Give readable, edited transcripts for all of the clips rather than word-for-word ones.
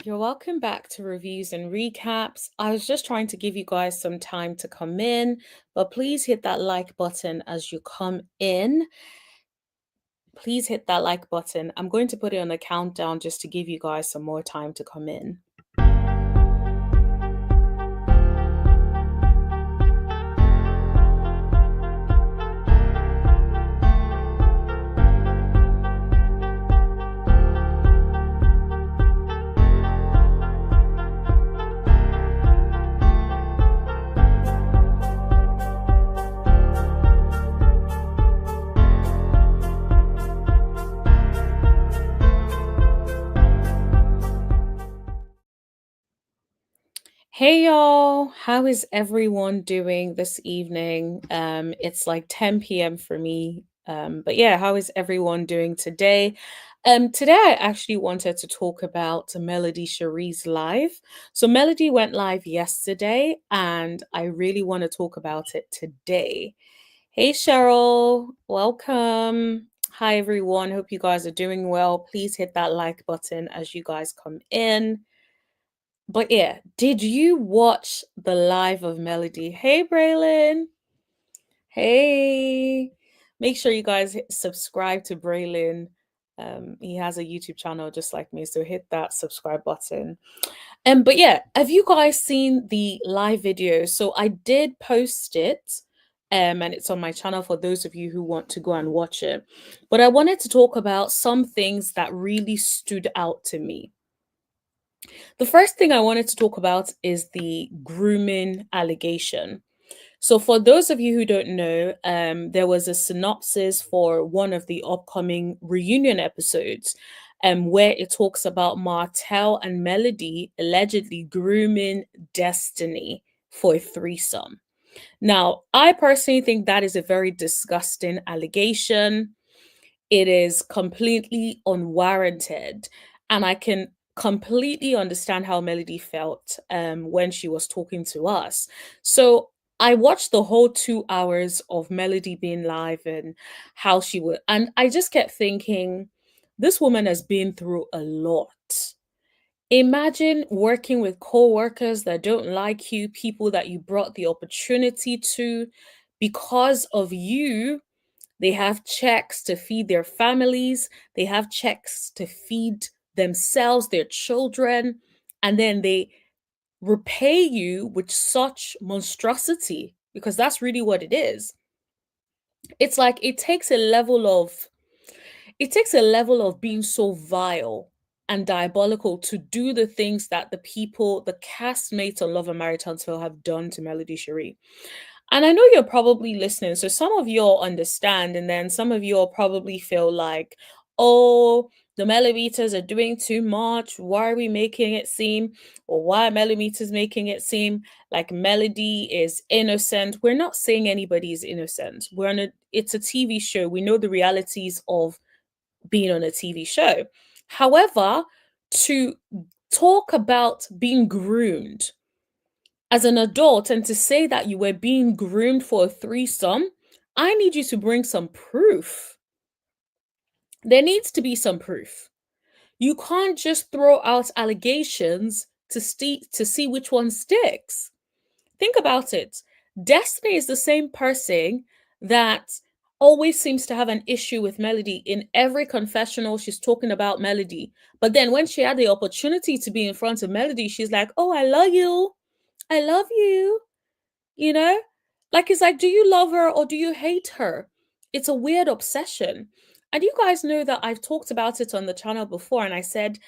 You're welcome back to reviews and recaps. I was just trying to give you guys some time to come in, but please hit that like button as you come in. Please hit that like button. I'm going to put it on a countdown just to give you guys some more time to come in. Hey y'all, how is everyone doing this evening? It's like 10 p.m. for me. But yeah, how is everyone doing today? Today I actually wanted to talk about Melody Cherie's live. So Melody went live yesterday, and I really want to talk about it today. Hey Cheryl, welcome. Hi everyone, hope you guys are doing well. Please hit that like button as you guys come in. But yeah, did you watch the live of Melody? Hey, Braylon. Hey. Make sure you guys subscribe to Braylon. He has a YouTube channel just like me, so hit that subscribe button. But yeah, have you guys seen the live video? So I did post it, and it's on my channel for those of you who want to go and watch it. But I wanted to talk about some things that really stood out to me. The first thing I wanted to talk about is the grooming allegation. So, for those of you who don't know, there was a synopsis for one of the upcoming reunion episodes, where it talks about Martell and Melody allegedly grooming Destiny for a threesome. Now, I personally think that is a very disgusting allegation. It is completely unwarranted. And I can completely understand how Melody felt when she was talking to us. So I watched the whole 2 hours of Melody being live and how she would, and I just kept thinking, this woman has been through a lot. Imagine working with co-workers that don't like you, people that you brought the opportunity to because of you. They have checks to feed their families, they have checks to feed themselves, their children, and then they repay you with such monstrosity because that's really what it is. It's like it takes a level of being so vile and diabolical to do the things that the people, the castmates on Love and Married Huntsville have done to Melody Cherie. And I know you're probably listening, so some of you all understand, and then some of you all probably feel like, oh, the millimeters are doing too much. Why are we making it seem, or why are millimeters making it seem like Melody is innocent? We're not saying anybody is innocent. It's a TV show. We know the realities of being on a TV show. However, to talk about being groomed as an adult and to say that you were being groomed for a threesome, I need you to bring some proof. There needs to be some proof. You can't just throw out allegations to see which one sticks. Think about it. Destiny is the same person that always seems to have an issue with Melody. In every confessional, she's talking about Melody. But then when she had the opportunity to be in front of Melody, she's like, oh, I love you. I love you. You know? Like, it's like, do you love her or do you hate her? It's a weird obsession. And you guys know that I've talked about it on the channel before, and I said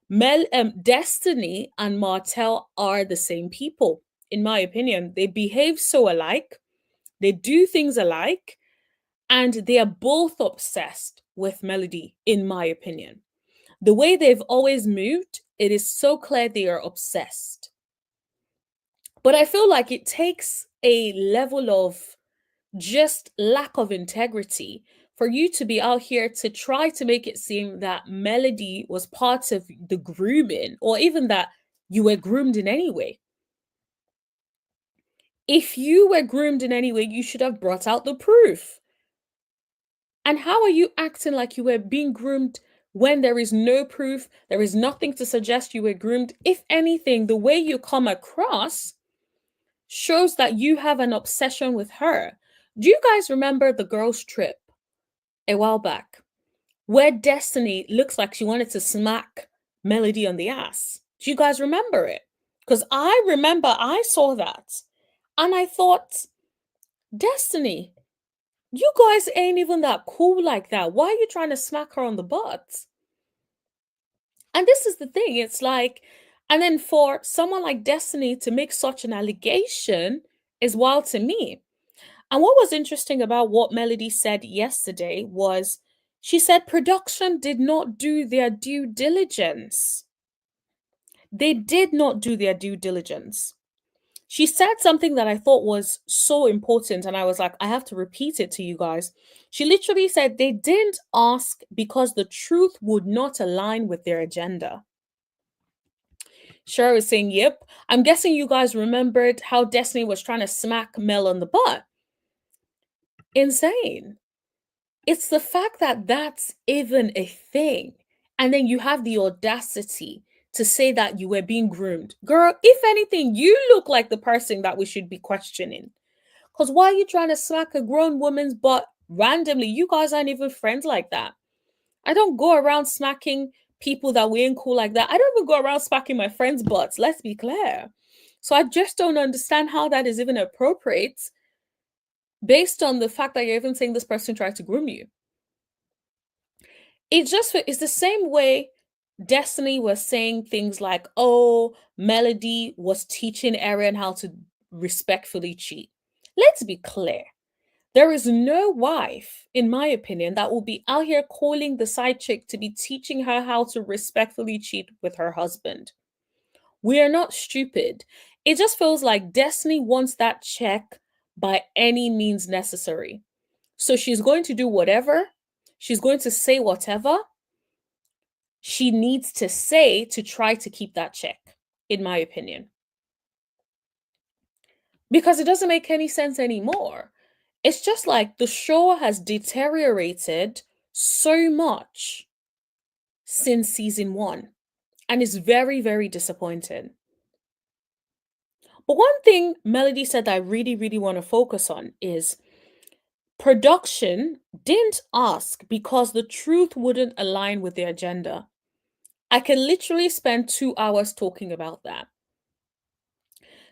Destiny and Martell are the same people, in my opinion. They behave so alike, they do things alike, and they are both obsessed with Melody, in my opinion. The way they've always moved, it is so clear they are obsessed. But I feel like it takes a level of just lack of integrity for you to be out here to try to make it seem that Melody was part of the grooming, or even that you were groomed in any way. If you were groomed in any way, you should have brought out the proof. And how are you acting like you were being groomed when there is no proof, there is nothing to suggest you were groomed. If anything, the way you come across shows that you have an obsession with her. Do you guys remember the girls' trip a while back where Destiny looks like she wanted to smack Melody on the ass? Do you guys remember it? Because I remember I saw that and I thought, Destiny, you guys ain't even that cool like that. Why are you trying to smack her on the butt? And this is the thing, it's like, and then for someone like Destiny to make such an allegation is wild to me. And what was interesting about what Melody said yesterday was she said production did not do their due diligence. They did not do their due diligence. She said something that I thought was so important, and I was like, I have to repeat it to you guys. She literally said they didn't ask because the truth would not align with their agenda. Shari was saying, yep. I'm guessing you guys remembered how Destiny was trying to smack Mel on the butt. Insane. It's the fact that that's even a thing. And then you have the audacity to say that you were being groomed. Girl, if anything, you look like the person that we should be questioning. Because why are you trying to smack a grown woman's butt randomly? You guys aren't even friends like that. I don't go around smacking people that we ain't cool like that. I don't even go around smacking my friends' butts. Let's be clear. So I just don't understand how that is even appropriate based on the fact that you're even saying this person tried to groom you. It's the same way Destiny was saying things like, oh, Melody was teaching Aaron how to respectfully cheat. Let's be clear. There is no wife, in my opinion, that will be out here calling the side chick to be teaching her how to respectfully cheat with her husband. We are not stupid. It just feels like Destiny wants that check by any means necessary. So she's going to do whatever, she's going to say whatever she needs to say to try to keep that check, in my opinion. Because it doesn't make any sense anymore. It's just like the show has deteriorated so much since season 1, and it's very, very disappointing. But one thing Melody said that I really, really want to focus on is production didn't ask because the truth wouldn't align with their agenda. I can literally spend 2 hours talking about that.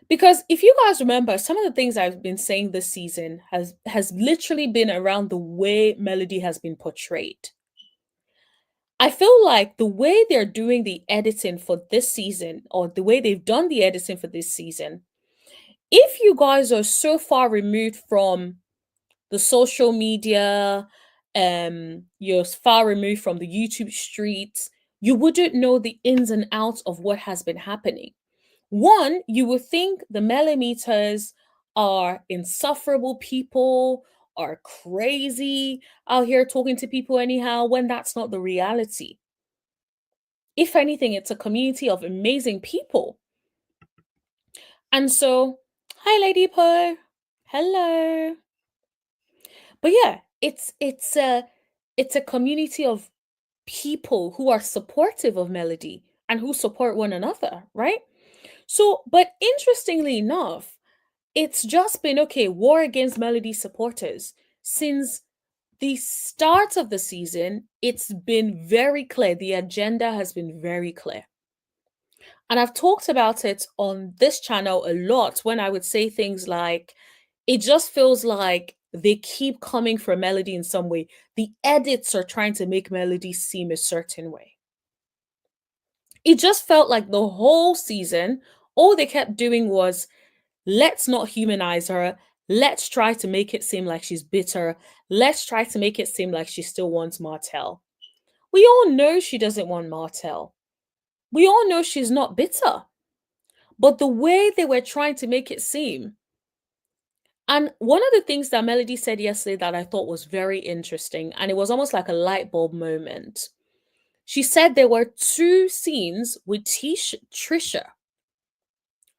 Because if you guys remember, some of the things I've been saying this season has literally been around the way Melody has been portrayed. I feel like the way they're doing the editing for this season, or the way they've done the editing for this season, if you guys are so far removed from the social media, you're far removed from the YouTube streets, you wouldn't know the ins and outs of what has been happening. One, you would think the millimeters are insufferable people, are crazy out here talking to people anyhow, when that's not the reality. If anything, it's a community of amazing people. And so, hi, Lady Po. Hello. But yeah, it's a community of people who are supportive of Melody and who support one another, right? So, but interestingly enough, it's just been okay, war against Melody supporters. Since the start of the season, it's been very clear. The agenda has been very clear. And I've talked about it on this channel a lot when I would say things like, it just feels like they keep coming for Melody in some way. The edits are trying to make Melody seem a certain way. It just felt like the whole season, all they kept doing was, let's not humanize her. Let's try to make it seem like she's bitter. Let's try to make it seem like she still wants Martell. We all know she doesn't want Martell. We all know she's not bitter. But the way they were trying to make it seem. And one of the things that Melody said yesterday that I thought was very interesting, and it was almost like a light bulb moment. She said there were 2 scenes with Trisha.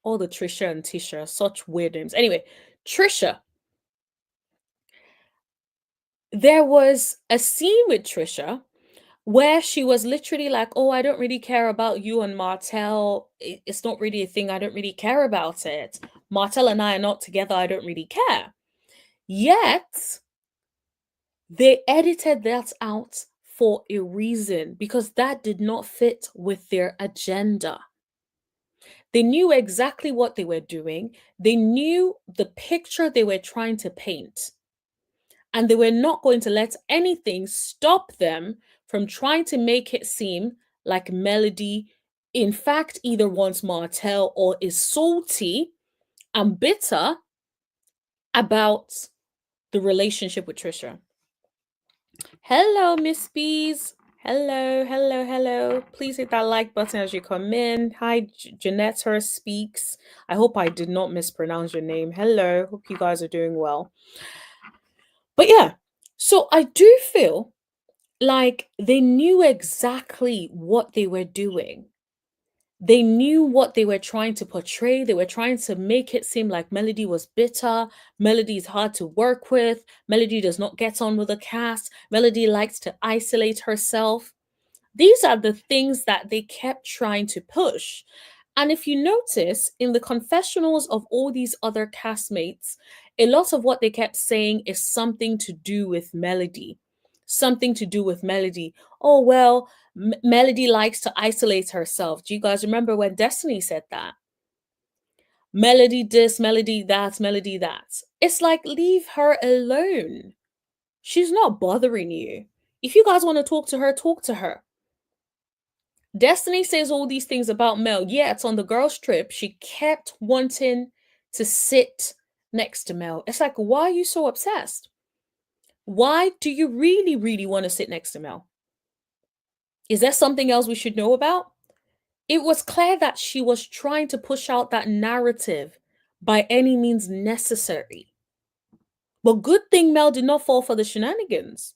All the Trisha and Tisha, such weird names. Anyway, Trisha. There was a scene with Trisha where she was literally like, oh, I don't really care about you and Martell. It's not really a thing. I don't really care about it. Martell and I are not together. I don't really care. Yet, they edited that out for a reason because that did not fit with their agenda. They knew exactly what they were doing, they knew the picture they were trying to paint, and they were not going to let anything stop them from trying to make it seem like Melody, in fact, either wants Martell or is salty and bitter about the relationship with Trisha. Hello, Miss Bees. Hello, hello, hello. Please hit that like button as you come in. Hi, Jeanette her speaks. I hope I did not mispronounce your name. Hello, hope you guys are doing well. But yeah, so I do feel like they knew exactly what they were doing. They knew what they were trying to portray. They were trying to make it seem like Melody was bitter. Melody is hard to work with. Melody does not get on with the cast. Melody likes to isolate herself. These are the things that they kept trying to push. And if you notice, in the confessionals of all these other castmates, a lot of what they kept saying is something to do with Melody. Something to do with Melody. Oh, well, Melody likes to isolate herself. Do you guys remember when Destiny said that? Melody this, Melody that, Melody that. It's like, leave her alone. She's not bothering you. If you guys want to talk to her, talk to her. Destiny says all these things about Mel, yet on the girls' trip, she kept wanting to sit next to Mel. It's like, why are you so obsessed? Why do you really, really want to sit next to Mel? Is there something else we should know about? It was clear that she was trying to push out that narrative by any means necessary. But good thing Mel did not fall for the shenanigans.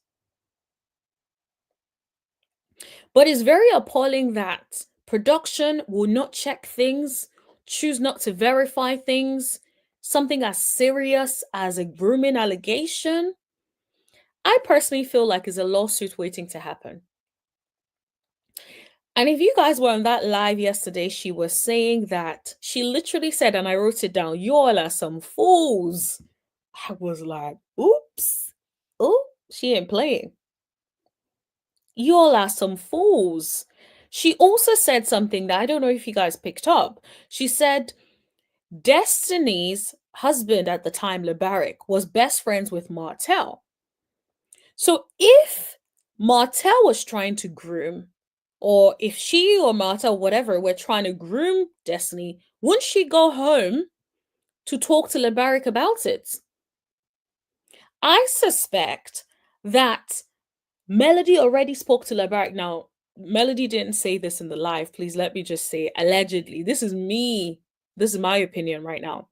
But it's very appalling that production will not check things, choose not to verify things, something as serious as a grooming allegation. I personally feel like is a lawsuit waiting to happen. And if you guys were on that live yesterday, she was saying that she literally said, and I wrote it down, you all are some fools. I was like, oops. Oh, she ain't playing. You all are some fools. She also said something that I don't know if you guys picked up. She said Destiny's husband at the time, LeBaric, was best friends with Martell. So if Martell was trying to groom, or if she or Martell, whatever, were trying to groom Destiny, wouldn't she go home to talk to LeBaric about it? I suspect that Melody already spoke to LeBaric. Now, Melody didn't say this in the live. Please let me just say, allegedly. This is me. This is my opinion right now.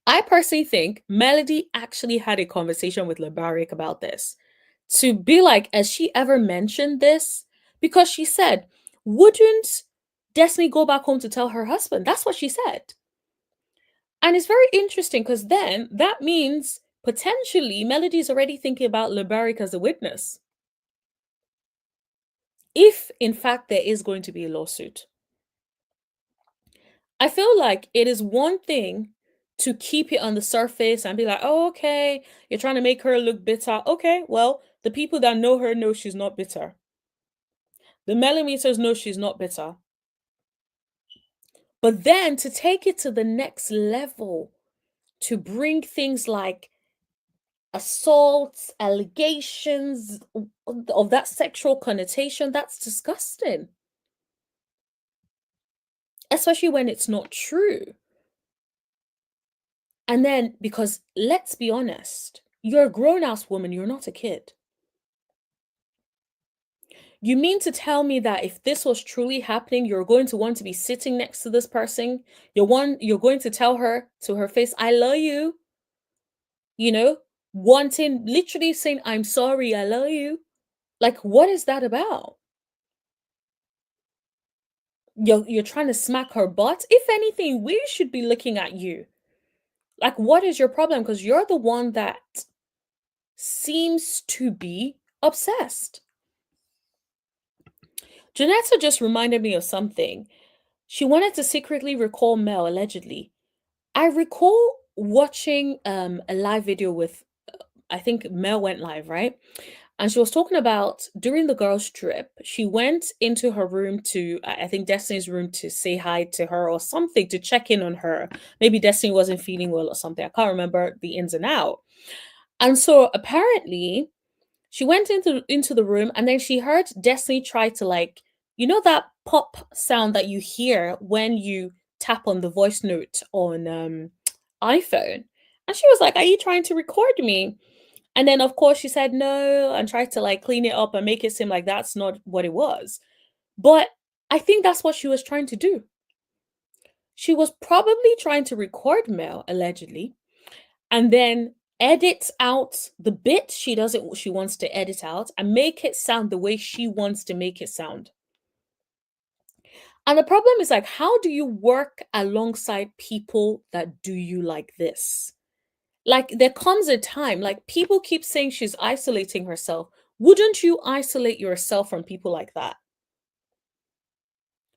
I personally think Melody actually had a conversation with LeBaric about this. To be like, has she ever mentioned this? Because she said, wouldn't Destiny go back home to tell her husband? That's what she said. And it's very interesting because then that means potentially Melody's already thinking about LeBaric as a witness. If in fact there is going to be a lawsuit, I feel like it is one thing to keep it on the surface and be like, oh, okay, you're trying to make her look bitter. Okay, well, the people that know her know she's not bitter. The millimeters know she's not bitter. But then to take it to the next level, to bring things like assaults, allegations of that sexual connotation, that's disgusting. Especially when it's not true. And then, because let's be honest, you're a grown ass woman, you're not a kid. You mean to tell me that if this was truly happening, you're going to want to be sitting next to this person? You're going to tell her to her face, I love you. You know, wanting, literally saying, I'm sorry, I love you. Like, what is that about? You're trying to smack her butt? If anything, we should be looking at you. Like, what is your problem? Because you're the one that seems to be obsessed. Janetta just reminded me of something. She wanted to secretly recall Mel, allegedly. I recall watching a live video with, I think Mel went live, right? And she was talking about during the girls' trip, she went into her room to, I think Destiny's room, to say hi to her or something, to check in on her. Maybe Destiny wasn't feeling well or something. I can't remember the ins and out. And so apparently she went into the room, and then she heard Destiny try to, like, you know that pop sound that you hear when you tap on the voice note on iPhone. And she was like, "Are you trying to record me?" And then of course she said no and tried to like clean it up and make it seem like that's not what it was. But I think that's what she was trying to do. She was probably trying to record Mel, allegedly, and then edit out the bit she wants to edit out and make it sound the way she wants to make it sound. And the problem is, like, how do you work alongside people that do you like this? Like, there comes a time, like, people keep saying she's isolating herself. Wouldn't you isolate yourself from people like that?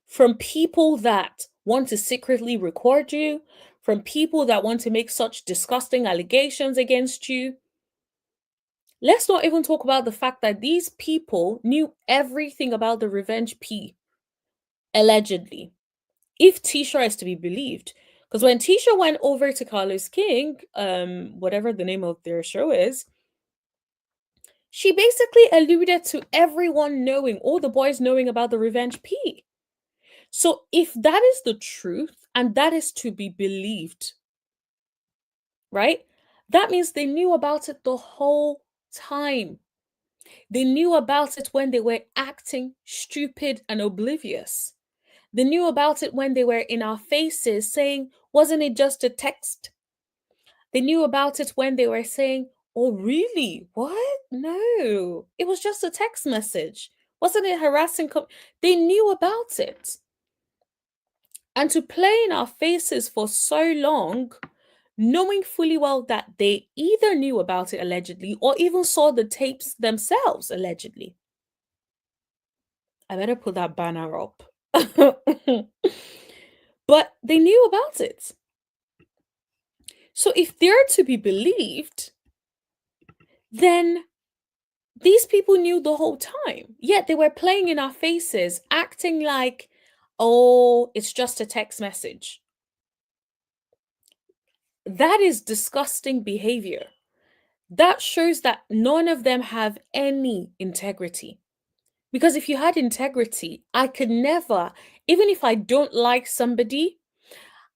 From people that want to secretly record you, from people that want to make such disgusting allegations against you. Let's not even talk about the fact that these people knew everything about the Revenge P, allegedly, if Tisha is to be believed. Because when Tisha went over to Carlos King, whatever the name of their show is, she basically alluded to everyone knowing, all the boys knowing about the Revenge P. So if that is the truth and that is to be believed, right? That means they knew about it the whole time. They knew about it when they were acting stupid and oblivious. They knew about it when they were in our faces saying, "Wasn't it just a text?" They knew about it when they were saying, "Oh, really? What? No, it was just a text message. Wasn't it harassing?" They knew about it. And to play in our faces for so long, knowing fully well that they either knew about it allegedly or even saw the tapes themselves allegedly. I better put that banner up. But they knew about it. So if they're to be believed, then these people knew the whole time. Yet they were playing in our faces, acting like, "Oh, it's just a text message." That is disgusting behavior. That shows that none of them have any integrity. Because if you had integrity, I could never, even if I don't like somebody,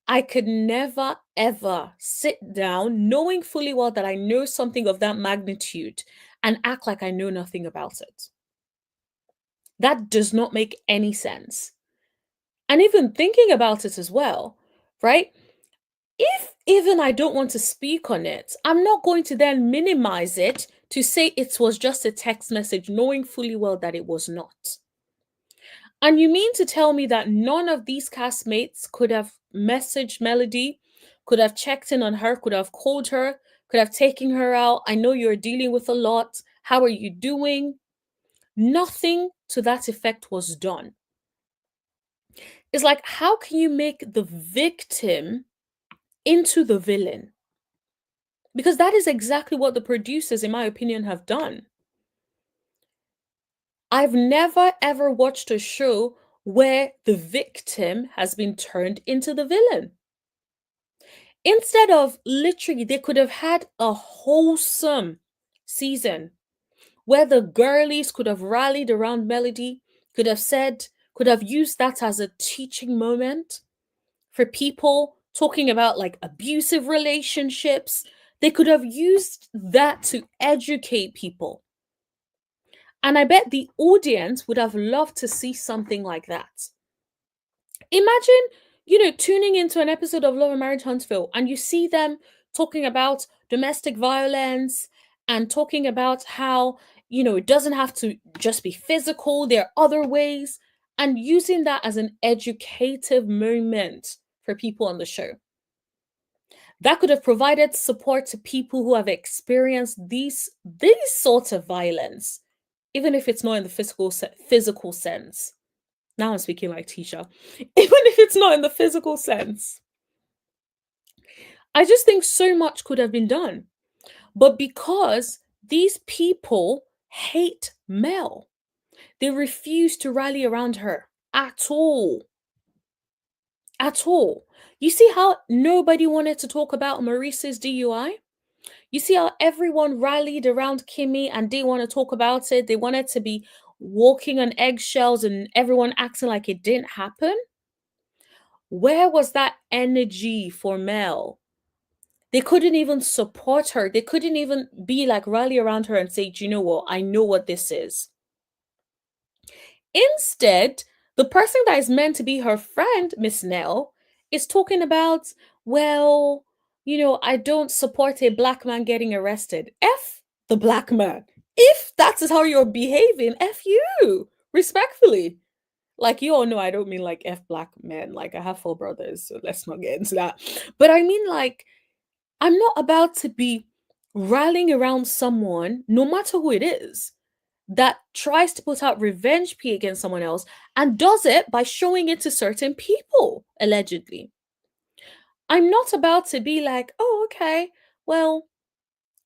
I could never ever sit down knowing fully well that I know something of that magnitude and act like I know nothing about it. That does not make any sense. And even thinking about it as well, right? If even I don't want to speak on it, I'm not going to then minimize it to say it was just a text message, knowing fully well that it was not. And you mean to tell me that none of these castmates could have messaged Melody, could have checked in on her, could have called her, could have taken her out? "I know you're dealing with a lot. How are you doing?" Nothing to that effect was done. It's like, how can you make the victim into the villain? Because that is exactly what the producers, in my opinion, have done. I've never ever watched a show where the victim has been turned into the villain. Instead of, literally, they could have had a wholesome season where the girlies could have rallied around Melody, could have said, could have used that as a teaching moment for people talking about like abusive relationships. They could have used that to educate people. And I bet the audience would have loved to see something like that. Imagine, tuning into an episode of Love and Marriage Huntsville and you see them talking about domestic violence and talking about how, it doesn't have to just be physical, there are other ways, and using that as an educative moment for people on the show. That could have provided support to people who have experienced these sorts of violence, even if it's not in the physical sense. Now I'm speaking like Tisha. Even if it's not in the physical sense. I just think so much could have been done. But because these people hate Mel, they refuse to rally around her at all. At all. You see how nobody wanted to talk about Maurice's DUI? You see how everyone rallied around Kimmy and didn't want to talk about it? They wanted to be walking on eggshells and everyone acting like it didn't happen? Where was that energy for Mel? They couldn't even support her. They couldn't even be like rally around her and say, do you know what? I know what this is. Instead, the person that is meant to be her friend, Miss Nell, is talking about, well, I don't support a black man getting arrested. F the black man. If that is how you're behaving, F you, respectfully. Like, you all know I don't mean like F black men. Like, I have 4 brothers, so let's not get into that. But I mean, like, I'm not about to be rallying around someone, no matter who it is, that tries to put out revenge plea against someone else and does it by showing it to certain people, allegedly. I'm not about to be like, oh, okay, well,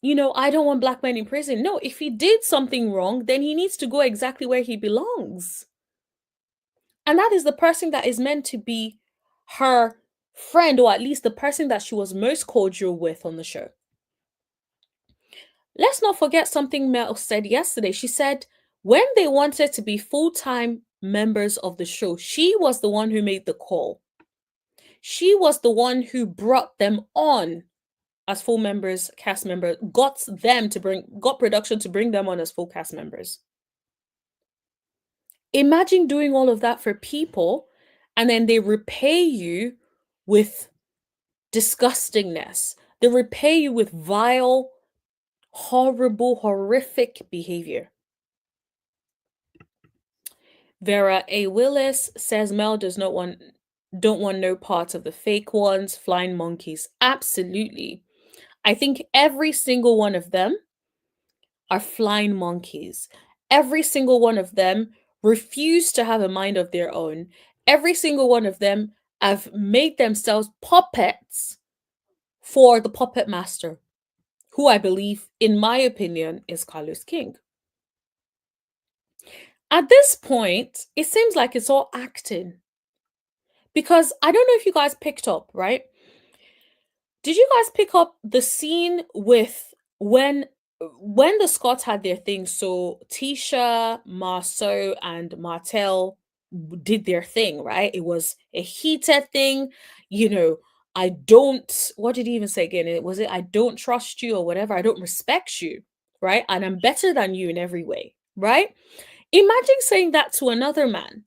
I don't want black men in prison. No, if he did something wrong, then he needs to go exactly where he belongs. And that is the person that is meant to be her friend, or at least the person that she was most cordial with on the show. Let's not forget something Mel said yesterday. She said when they wanted to be full-time members of the show, she was the one who made the call. She was the one who brought them on as full members, cast members, got production to bring them on as full cast members. Imagine doing all of that for people and then they repay you with disgustingness. They repay you with vile, horrible, horrific behavior. Vera A. Willis says Mel don't want no part of the fake ones, flying monkeys. Absolutely. I think every single one of them are flying monkeys. Every single one of them refuse to have a mind of their own. Every single one of them have made themselves puppets for the puppet master, who I believe, in my opinion, is Carlos King. At this point, it seems like it's all acting. Because I don't know if you guys picked up, right? Did you guys pick up the scene with when the Scots had their thing? So Tisha, Marceau, and Martel did their thing, right? It was a heated thing. What did he even say again? I don't trust you or whatever. I don't respect you, right? And I'm better than you in every way, right? Imagine saying that to another man.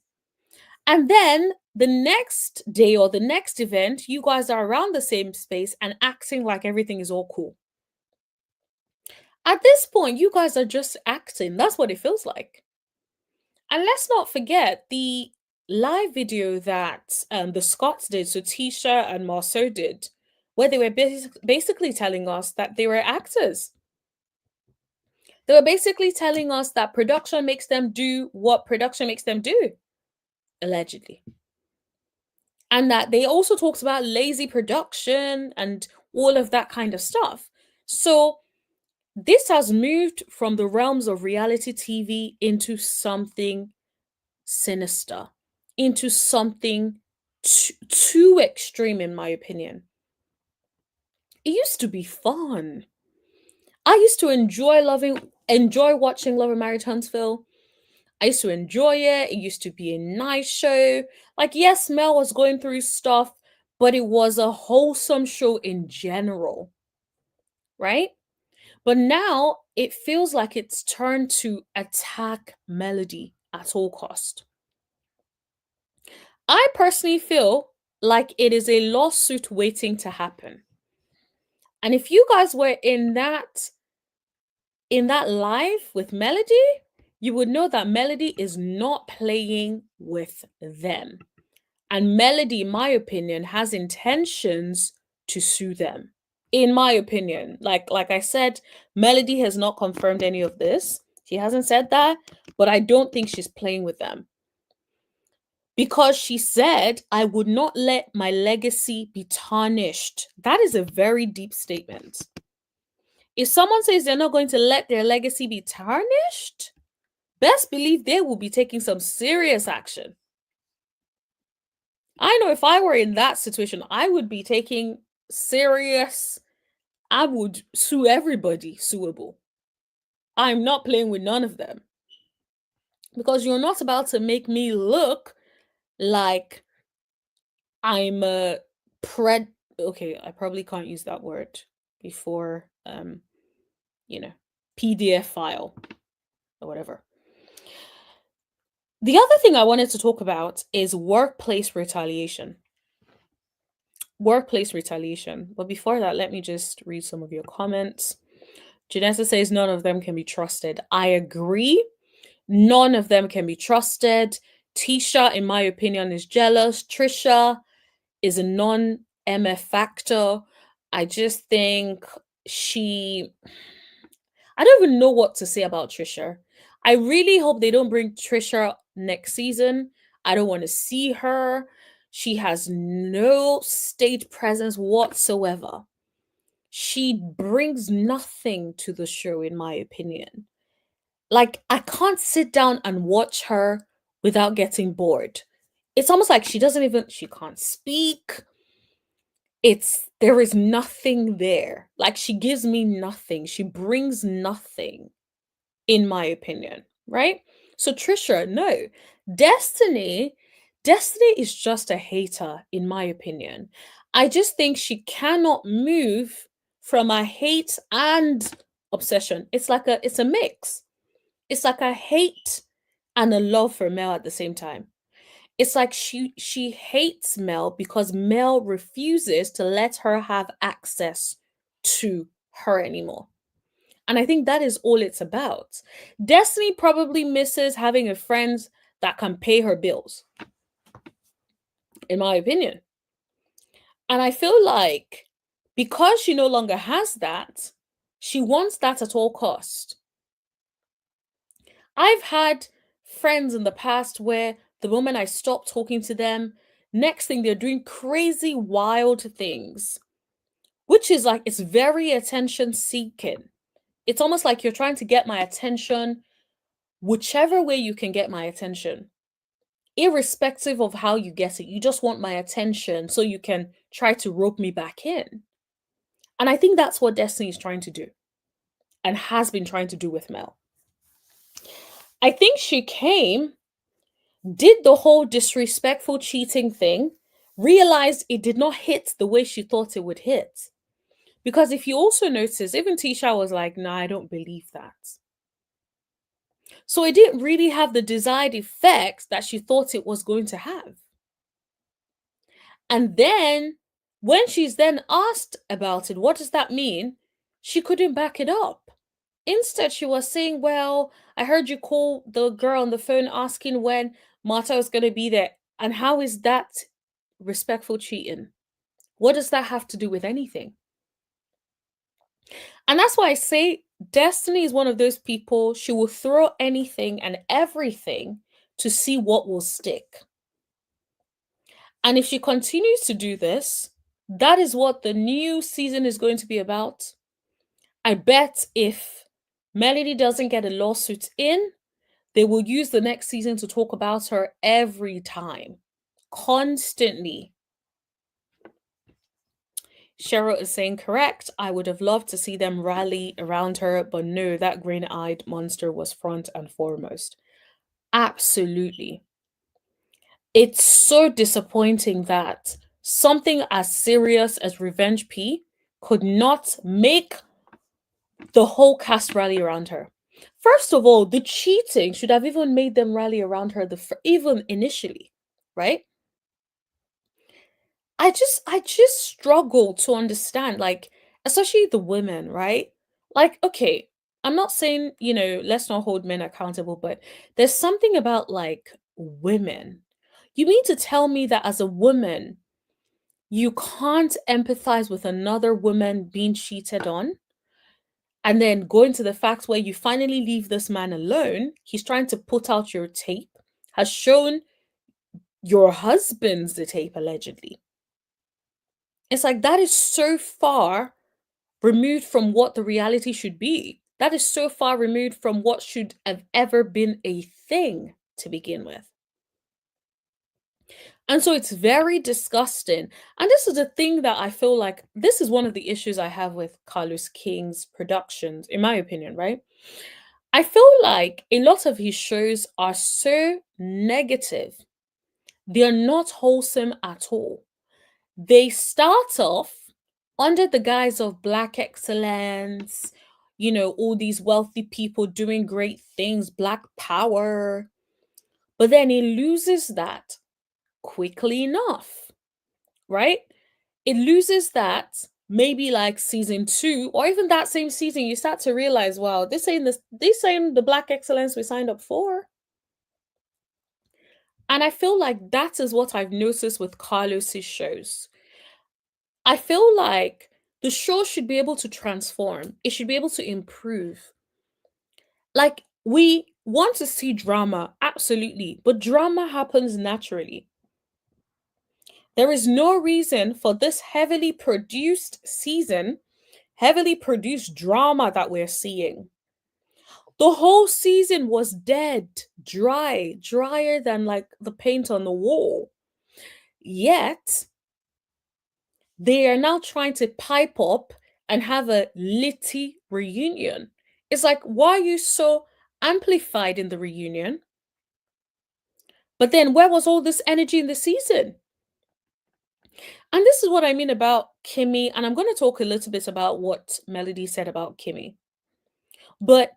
And then the next day or the next event, you guys are around the same space and acting like everything is all cool. At this point, you guys are just acting. That's what it feels like. And let's not forget the live video that the Scots did, so Tisha and Marceau did, where they were basically telling us that they were actors. They were basically telling us that production makes them do what production makes them do, allegedly. And that they also talked about lazy production and all of that kind of stuff. So this has moved from the realms of reality TV into something sinister, into something too extreme, in my opinion. It used to be fun. I used to enjoy watching Love and Marriage Huntsville. I used to enjoy it. It used to be a nice show. Like, yes, Mel was going through stuff, but it was a wholesome show in general, right? But now it feels like it's turned to attack Melody at all cost. I personally feel like it is a lawsuit waiting to happen. And if you guys were in that live with Melody, you would know that Melody is not playing with them. And Melody, in my opinion, has intentions to sue them. In my opinion, like I said, Melody has not confirmed any of this. She hasn't said that, but I don't think she's playing with them. because she said, I would not let my legacy be tarnished. That is a very deep statement. If someone says they're not going to let their legacy be tarnished, best believe they will be taking some serious action. I know if I were in that situation, I would be taking serious, I would sue everybody suable. I'm not playing with none of them. Because you're not about to make me look like I'm a okay, I probably can't use that word before you know, PDF file or whatever. The other thing I wanted to talk about is workplace retaliation. Workplace retaliation. But before that, let me just read some of your comments. Janessa says none of them can be trusted. I agree. None of them can be trusted. Tisha, in my opinion, is jealous. Trisha is a non-MF factor. I just think I don't even know what to say about Trisha. I really hope they don't bring Trisha next season. I don't want to see her. She has no stage presence whatsoever. She brings nothing to the show, in my opinion. Like, I can't sit down and watch her without getting bored. It's almost like she can't speak. There is nothing there. Like, she gives me nothing. She brings nothing, in my opinion, right? So Trisha, no. Destiny is just a hater, in my opinion. I just think she cannot move from a hate and obsession. It's a mix. It's like a hate and a love for Mel at the same time. It's like she hates Mel because Mel refuses to let her have access to her anymore. And I think that is all it's about. Destiny probably misses having a friend that can pay her bills, in my opinion. And I feel like because she no longer has that, she wants that at all cost. I've had friends in the past where the moment I stop talking to them, next thing they're doing crazy, wild things, which is like, it's very attention seeking. It's almost like you're trying to get my attention whichever way you can get my attention, irrespective of how you get it. You just want my attention so you can try to rope me back in. And I think that's what Destiny is trying to do and has been trying to do with Mel. I think she came, did the whole disrespectful cheating thing, realized it did not hit the way she thought it would hit. Because if you also notice, even Tisha was like, nah, I don't believe that. So it didn't really have the desired effect that she thought it was going to have. And then when she's then asked about it, what does that mean? She couldn't back it up. Instead, she was saying, well, I heard you call the girl on the phone asking when Marta was going to be there. And how is that respectful cheating? What does that have to do with anything? And that's why I say Destiny is one of those people, she will throw anything and everything to see what will stick. And if she continues to do this, that is what the new season is going to be about. I bet if Melody doesn't get a lawsuit in, they will use the next season to talk about her every time, constantly. Cheryl is saying correct. I would have loved to see them rally around her, but no, that green-eyed monster was front and foremost. Absolutely. It's so disappointing that something as serious as Revenge P could not make the whole cast rally around her. First of all, the cheating should have even made them rally around her even initially, right? I just struggle to understand, like, especially the women, right? Like, okay, I'm not saying, let's not hold men accountable, but there's something about like women. You mean to tell me that as a woman, you can't empathize with another woman being cheated on? And then going to the fact where you finally leave this man alone, he's trying to put out your tape, has shown your husband's the tape, allegedly. It's like that is so far removed from what the reality should be. That is so far removed from what should have ever been a thing to begin with. And so it's very disgusting. And this is the thing that I feel like this is one of the issues I have with Carlos King's productions, in my opinion, right? I feel like a lot of his shows are so negative. They're not wholesome at all. They start off under the guise of Black excellence, all these wealthy people doing great things, Black power. But then it loses that quickly enough, right? It loses that maybe like season 2 or even that same season. You start to realize, wow, this ain't the Black excellence we signed up for. And I feel like that is what I've noticed with Carlos's shows. I feel like the show should be able to transform. It should be able to improve. Like, we want to see drama, absolutely, but drama happens naturally. There is no reason for this heavily produced season, heavily produced drama that we're seeing. The whole season was dead, dry, drier than like the paint on the wall. Yet, they are now trying to pipe up and have a litty reunion. It's like, why are you so amplified in the reunion? But then where was all this energy in the season? And this is what I mean about Kimmy. And I'm going to talk a little bit about what Melody said about Kimmy. But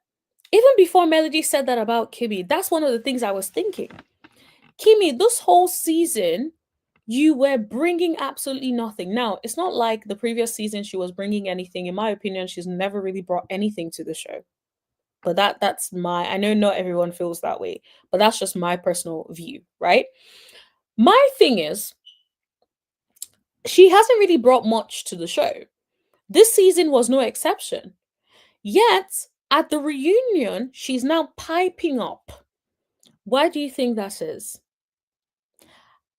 even before Melody said that about Kimmy, that's one of the things I was thinking. Kimmy, this whole season, you were bringing absolutely nothing. Now, it's not like the previous season she was bringing anything. In my opinion, she's never really brought anything to the show. But that's I know not everyone feels that way, but that's just my personal view, right? My thing is, she hasn't really brought much to the show. This season was no exception. Yet, at the reunion, she's now piping up. Why do you think that is?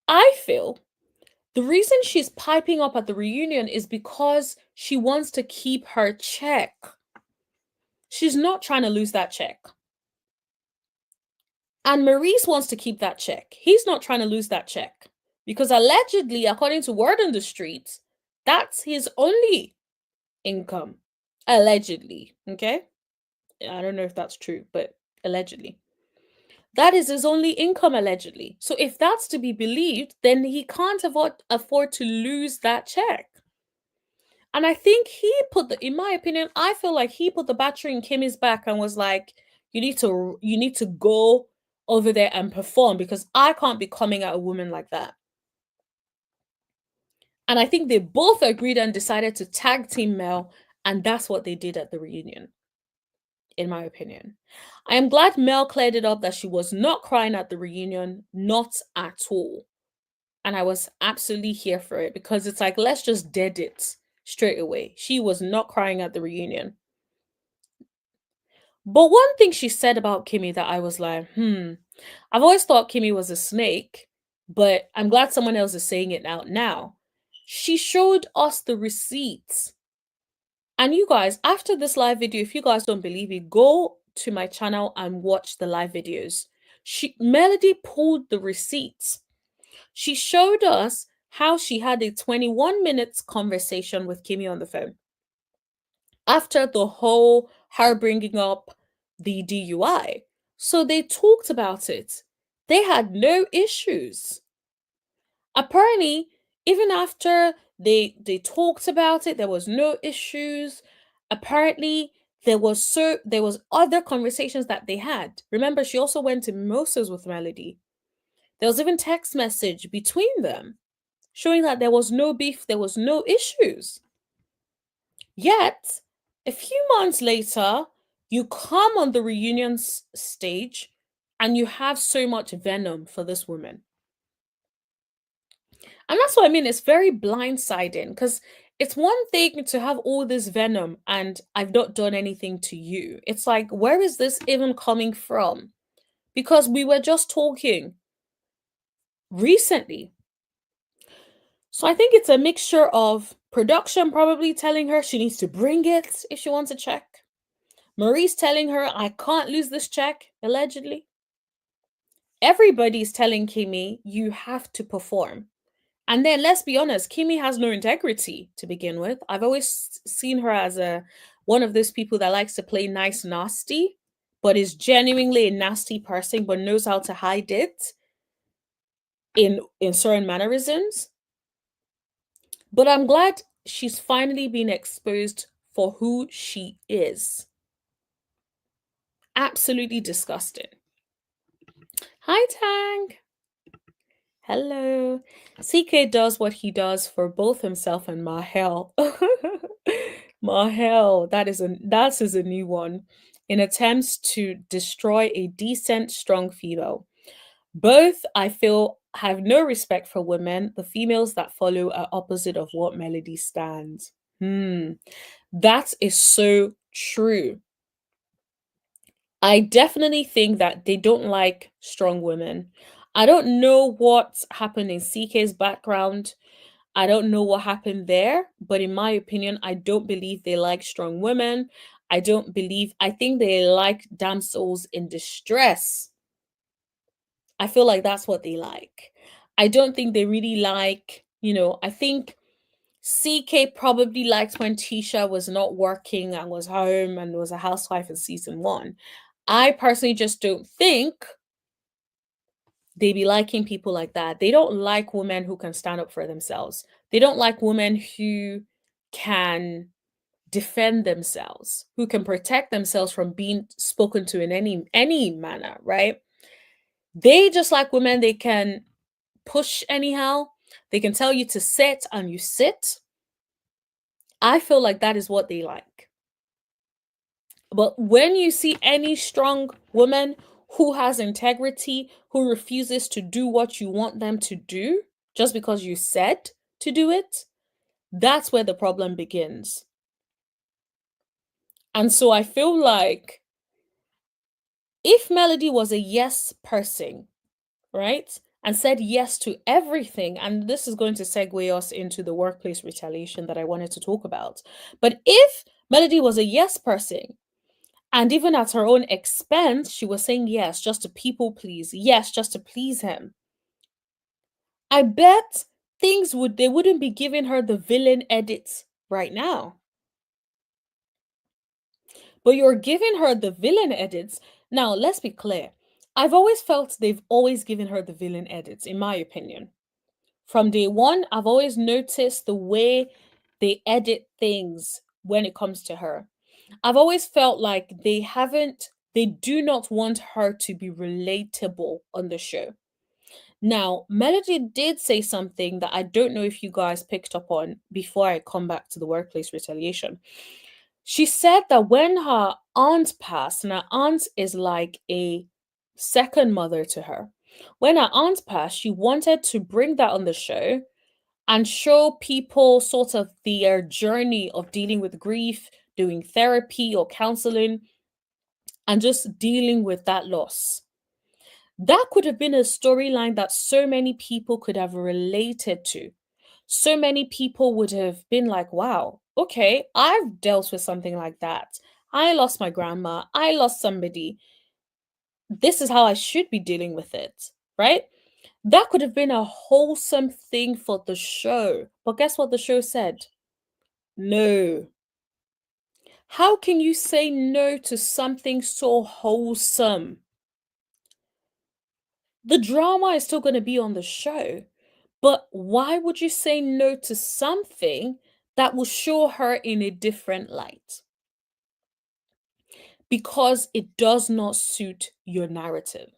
I feel the reason she's piping up at the reunion is because she wants to keep her check. She's not trying to lose that check. And Maurice wants to keep that check. He's not trying to lose that check. Because allegedly, according to word on the streets, that's his only income. Allegedly. Okay? I don't know if that's true, but allegedly. That is his only income, allegedly. So if that's to be believed, then he can't afford to lose that check. And I think in my opinion, I feel like he put the battery in Kimmy's back and was like, you need to go over there and perform because I can't be coming at a woman like that. And I think they both agreed and decided to tag team Mel, and that's what they did at the reunion, in my opinion. I am glad Mel cleared it up that she was not crying at the reunion, not at all. And I was absolutely here for it because it's like, let's just dead it straight away. She was not crying at the reunion. But one thing she said about Kimmy that I was like, I've always thought Kimmy was a snake, but I'm glad someone else is saying it out now. She showed us the receipts. And you guys, after this live video, if you guys don't believe it, go to my channel and watch the live videos. Melody pulled the receipts. She showed us how she had a 21 minutes conversation with Kimmy on the phone. After the whole her bringing up the DUI. So they talked about it. They had no issues. Apparently, even after they talked about it, there was no issues. Apparently, there was other conversations that they had. Remember, she also went to mimosas with Melody. There was even text message between them showing that there was no beef, there was no issues. Yet, a few months later, you come on the reunion stage and you have so much venom for this woman. And that's what I mean. It's very blindsiding because it's one thing to have all this venom and I've not done anything to you. It's like, where is this even coming from? Because we were just talking. recently. So I think it's a mixture of production probably telling her she needs to bring it if she wants a check. Maurice telling her, I can't lose this check, allegedly. Everybody's telling Kimmy, you have to perform. And then let's be honest, Kimmy has no integrity to begin with. I've always seen her as a one of those people that likes to play nice nasty, but is genuinely a nasty person, but knows how to hide it in certain mannerisms. But I'm glad she's finally been exposed for who she is. Absolutely disgusting. Hi, Tang. Hello. CK does what he does for both himself and Mahel. Mahel, that is a new one. In attempts to destroy a decent, strong female. Both, I feel, have no respect for women. The females that follow are opposite of what Melody stands. That is so true. I definitely think that they don't like strong women. I don't know what happened in CK's background. I don't know what happened there, but in my opinion, I don't believe they like strong women. I think they like damsels in distress. I feel like that's what they like. I don't think they really like, I think CK probably liked when Tisha was not working and was home and was a housewife in season 1. I personally just don't think they be liking people like that. They don't like women who can stand up for themselves. They don't like women who can defend themselves, who can protect themselves from being spoken to in any manner, right? They just like women they can push anyhow. They can tell you to sit and you sit. I feel like that is what they like. But when you see any strong woman who has integrity, who refuses to do what you want them to do just because you said to do it, that's where the problem begins. And so I feel like if Melody was a yes person, right, and said yes to everything, and this is going to segue us into the workplace retaliation that I wanted to talk about. But if Melody was a yes person, and even at her own expense, she was saying yes just to people please, yes just to please him, I bet they wouldn't be giving her the villain edits right now. But you're giving her the villain edits. Now, let's be clear. I've always felt they've always given her the villain edits, in my opinion. From day one, I've always noticed the way they edit things when it comes to her. I've always felt like they do not want her to be relatable on the show. Now, Melody did say something that I don't know if you guys picked up on before I come back to the workplace retaliation. She said that when her aunt passed, and her aunt is like a second mother to her, when her aunt passed, she wanted to bring that on the show and show people sort of their journey of dealing with grief, doing therapy or counseling, and just dealing with that loss. That could have been a storyline that so many people could have related to. So many people would have been like, wow, okay, I've dealt with something like that. I lost my grandma. I lost somebody. This is how I should be dealing with it, right? That could have been a wholesome thing for the show. But guess what the show said? No. How can you say no to something so wholesome? The drama is still going to be on the show. But why would you say no to something that will show her in a different light? Because it does not suit your narrative.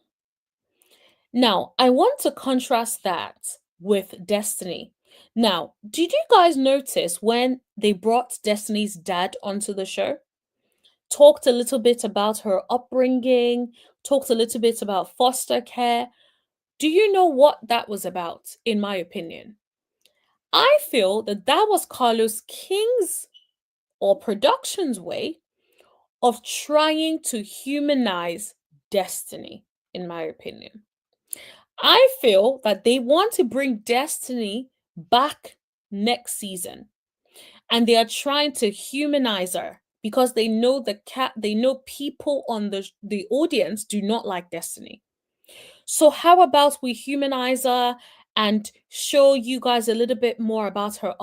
Now, I want to contrast that with Destiny. Now, did you guys notice when they brought Destiny's dad onto the show? Talked a little bit about her upbringing, talked a little bit about foster care. Do you know what that was about, in my opinion? I feel that that was Carlos King's or production's way of trying to humanize Destiny, in my opinion. I feel that they want to bring Destiny back next season, and they are trying to humanize her because they know they know people on the audience do not like Destiny. So how about we humanize her and show you guys a little bit more about her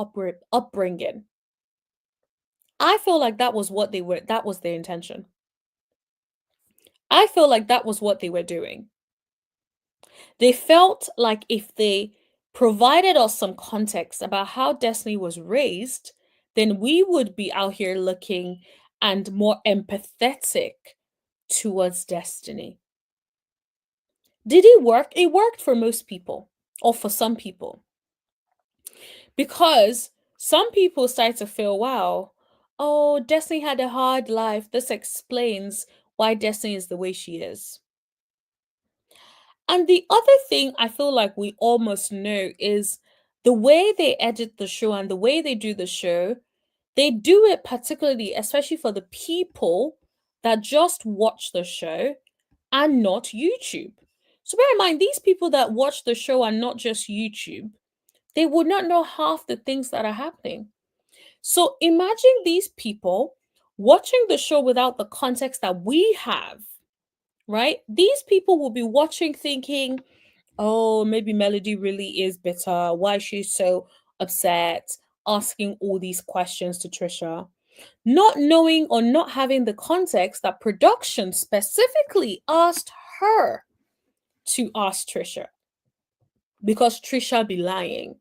upbringing? I feel like that was their intention. I feel like that was what they were doing. They felt like if they provided us some context about how Destiny was raised, then we would be out here looking and more empathetic towards Destiny. Did it work? It worked for most people, or for some people, because some people start to feel, wow, oh, Destiny had a hard life. This explains why Destiny is the way she is. And the other thing I feel like we almost know is the way they edit the show and the way they do the show, they do it particularly, especially for the people that just watch the show and not YouTube. So bear in mind, these people that watch the show and not just YouTube, they would not know half the things that are happening. So imagine these people watching the show without the context that we have, right? These people will be watching thinking, oh, maybe Melody really is bitter. Why is she so upset? Asking all these questions to Trisha, not knowing or not having the context that production specifically asked her to ask Trisha, because Trisha be lying,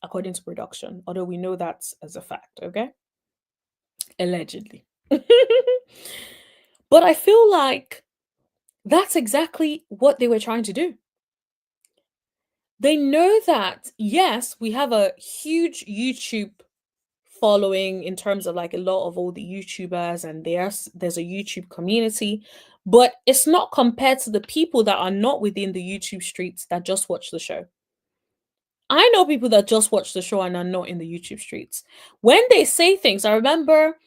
according to production, although we know that's as a fact, okay? Allegedly. But I feel like that's exactly what they were trying to do. They know that, yes, we have a huge YouTube following in terms of like a lot of all the YouTubers, and there's a YouTube community, but it's not compared to the people that are not within the YouTube streets that just watch the show. I know people that just watch the show and are not in the YouTube streets. When they say things, I remember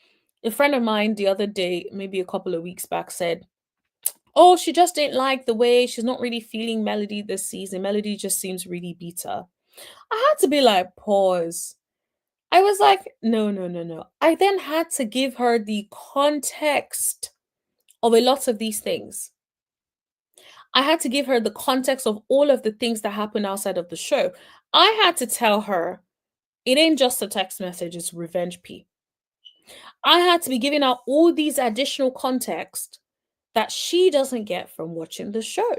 a friend of mine the other day, maybe a couple of weeks back, said, oh, she just didn't like the way she's not really feeling Melody this season. Melody just seems really bitter. I had to be like, pause. I was like, no, no, no, no. I then had to give her the context of a lot of these things. I had to give her the context of all of the things that happen outside of the show. I had to tell her it ain't just a text message, it's revenge P. I had to be giving out all these additional context that she doesn't get from watching the show.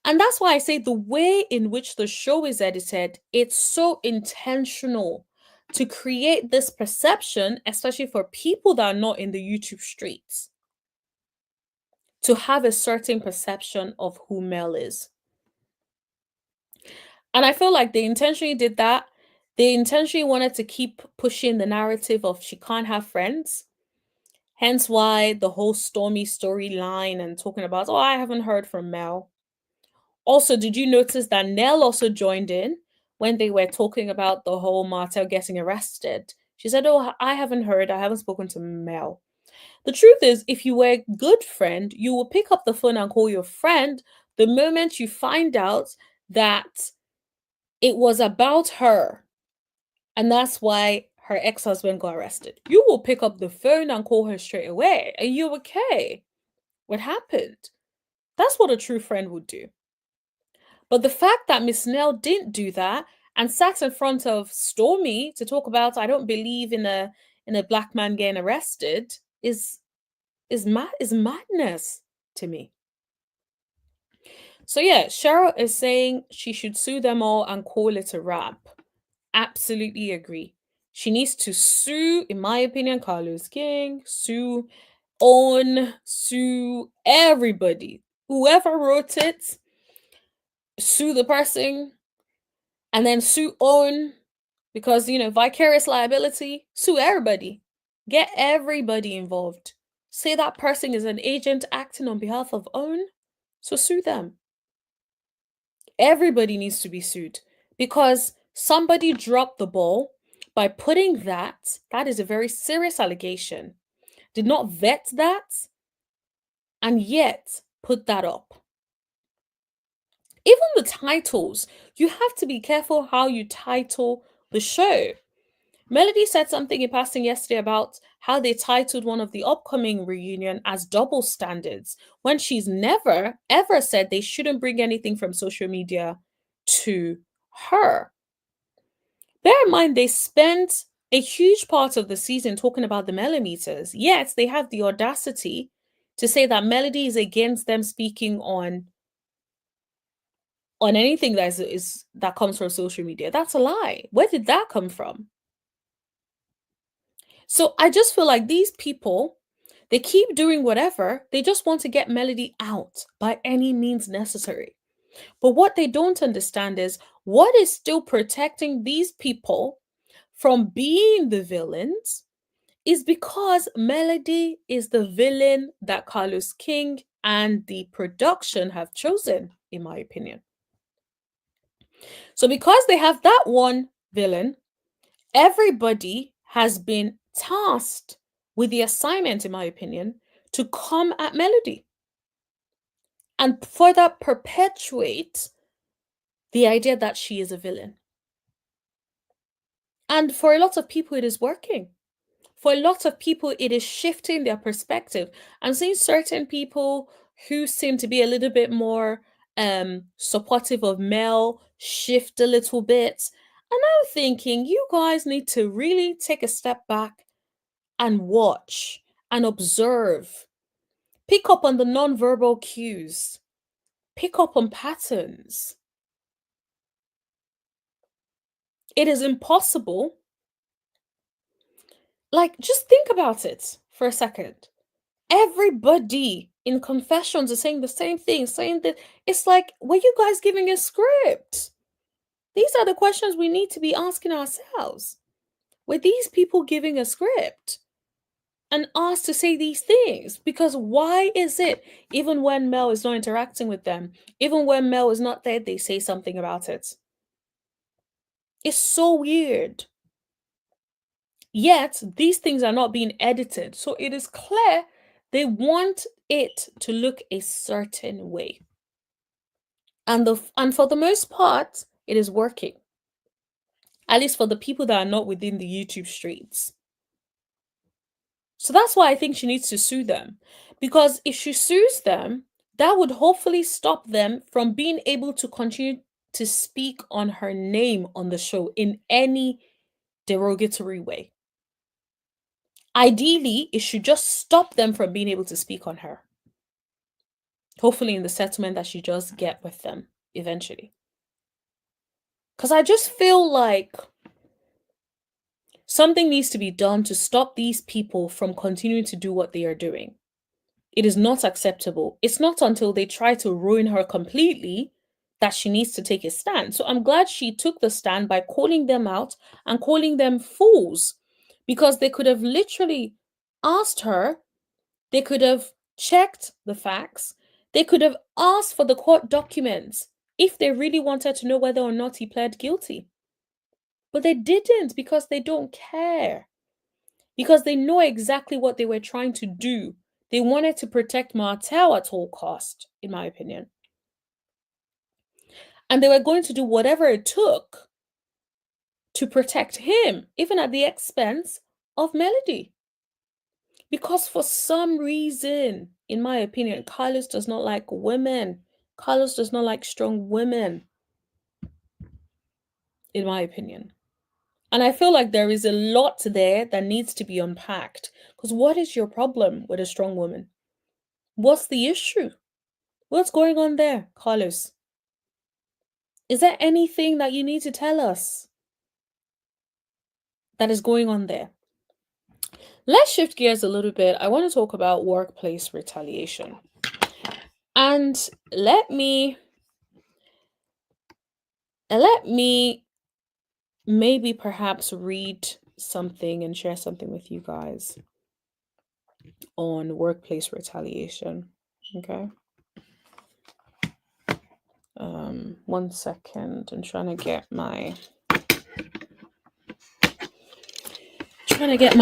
And that's why I say the way in which the show is edited, it's so intentional to create this perception, especially for people that are not in the YouTube streets, to have a certain perception of who Mel is. And I feel like they intentionally did that. They intentionally wanted to keep pushing the narrative of she can't have friends. Hence why the whole Stormy storyline and talking about, oh, I haven't heard from Mel. Also, did you notice that Nell also joined in when they were talking about the whole Martel getting arrested? She said, oh, I haven't heard. I haven't spoken to Mel. The truth is, if you were a good friend, you will pick up the phone and call your friend the moment you find out that it was about her. And that's why her ex-husband got arrested. You will pick up the phone and call her straight away. Are you okay? What happened? That's what a true friend would do. But the fact that Miss Nell didn't do that and sat in front of Stormy to talk about I don't believe in a black man getting arrested is madness to me. So yeah, Cheryl is saying she should sue them all and call it a wrap. Absolutely agree. She needs to sue, in my opinion, Carlos King, sue sue everybody. Whoever wrote it, sue the person, and then sue Owen, because vicarious liability, sue everybody, get everybody involved, say that person is an agent acting on behalf of Owen, so sue them. Everybody needs to be sued because somebody dropped the ball by putting that is a very serious allegation, did not vet that, and yet put that up. Even the titles, you have to be careful how you title the show. Melody said something in passing yesterday about how they titled one of the upcoming reunion as double standards, when she's never ever said they shouldn't bring anything from social media to her. Bear in mind, they spent a huge part of the season talking about the millimeters, yet they have the audacity to say that Melody is against them speaking on anything that comes from social media. That's a lie. Where did that come from? So I just feel like these people, they keep doing whatever. They just want to get Melody out by any means necessary. But what they don't understand is what is still protecting these people from being the villains is because Melody is the villain that Carlos King and the production have chosen, in my opinion. So because they have that one villain, everybody has been tasked with the assignment, in my opinion, to come at Melody and further perpetuate the idea that she is a villain. And for a lot of people, it is working. For a lot of people, it is shifting their perspective. I'm seeing certain people who seem to be a little bit more supportive of Mel shift a little bit. And I'm thinking, you guys need to really take a step back and watch and observe. Pick up on the nonverbal cues. Pick up on patterns. It is impossible. Like, just think about it for a second. Everybody in confessions is saying the same thing, saying that it's like, were you guys giving a script? These are the questions we need to be asking ourselves. Were these people giving a script and asked to say these things? Because why is it, even when Mel is not interacting with them, even when Mel is not there, they say something about it? It's so weird. Yet, these things are not being edited. So it is clear they want it to look a certain way. And for the most part, it is working. At least for the people that are not within the YouTube streets. So that's why I think she needs to sue them. Because if she sues them, that would hopefully stop them from being able to continue to speak on her name on the show in any derogatory way. Ideally, it should just stop them from being able to speak on her. Hopefully in the settlement that she does get with them eventually. Because I just feel like something needs to be done to stop these people from continuing to do what they are doing. It is not acceptable. It's not until they try to ruin her completely that she needs to take a stand. So I'm glad she took the stand by calling them out and calling them fools, because they could have literally asked her, they could have checked the facts, they could have asked for the court documents if they really wanted to know whether or not he pled guilty. But they didn't, because they don't care. Because they know exactly what they were trying to do. They wanted to protect Martel at all cost, in my opinion. And they were going to do whatever it took to protect him, even at the expense of Melody. Because for some reason, in my opinion, Carlos does not like women. Carlos does not like strong women, in my opinion. And I feel like there is a lot there that needs to be unpacked. Because what is your problem with a strong woman? What's the issue? What's going on there, Carlos? Is there anything that you need to tell us that is going on there? Let's shift gears a little bit. I want to talk about workplace retaliation. And let me maybe perhaps read something and share something with you guys on workplace retaliation. Okay. 1 second. I'm trying to get my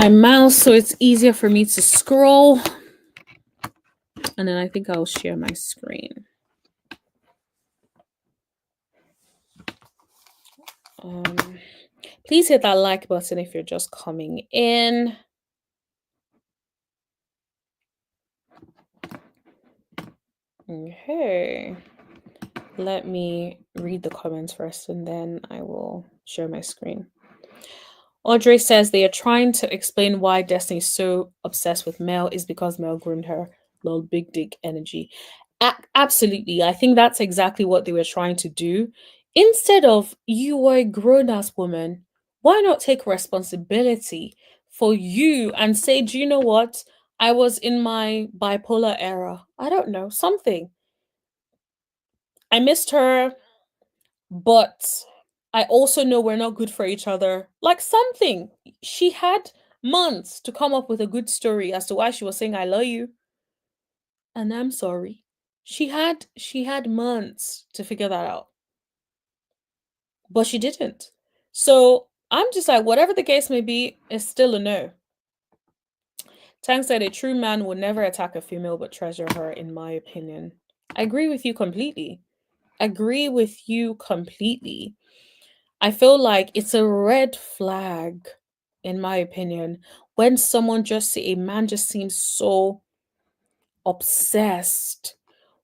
mouse so it's easier for me to scroll. And then I think I'll share my screen. Um, Please hit that like button if you're just coming in. Okay. Let me read the comments first and then I will share my screen. Audrey says they are trying to explain why Destiny is so obsessed with Mel is because Mel groomed her. Lol, big dick energy. Absolutely. I think that's exactly what they were trying to do. Instead of, you were a grown ass woman, why not take responsibility for you and say, do you know what? I was in my bipolar era. I don't know, something. I missed her, but I also know we're not good for each other. Like something. She had months to come up with a good story as to why she was saying I love you. And I'm sorry. She had months to figure that out. But she didn't. So I'm just like, whatever the case may be, it's still a no. Tang said a true man would never attack a female but treasure her, in my opinion. I agree with you completely. Agree with you completely. I feel like it's a red flag, in my opinion, when a man just seems so obsessed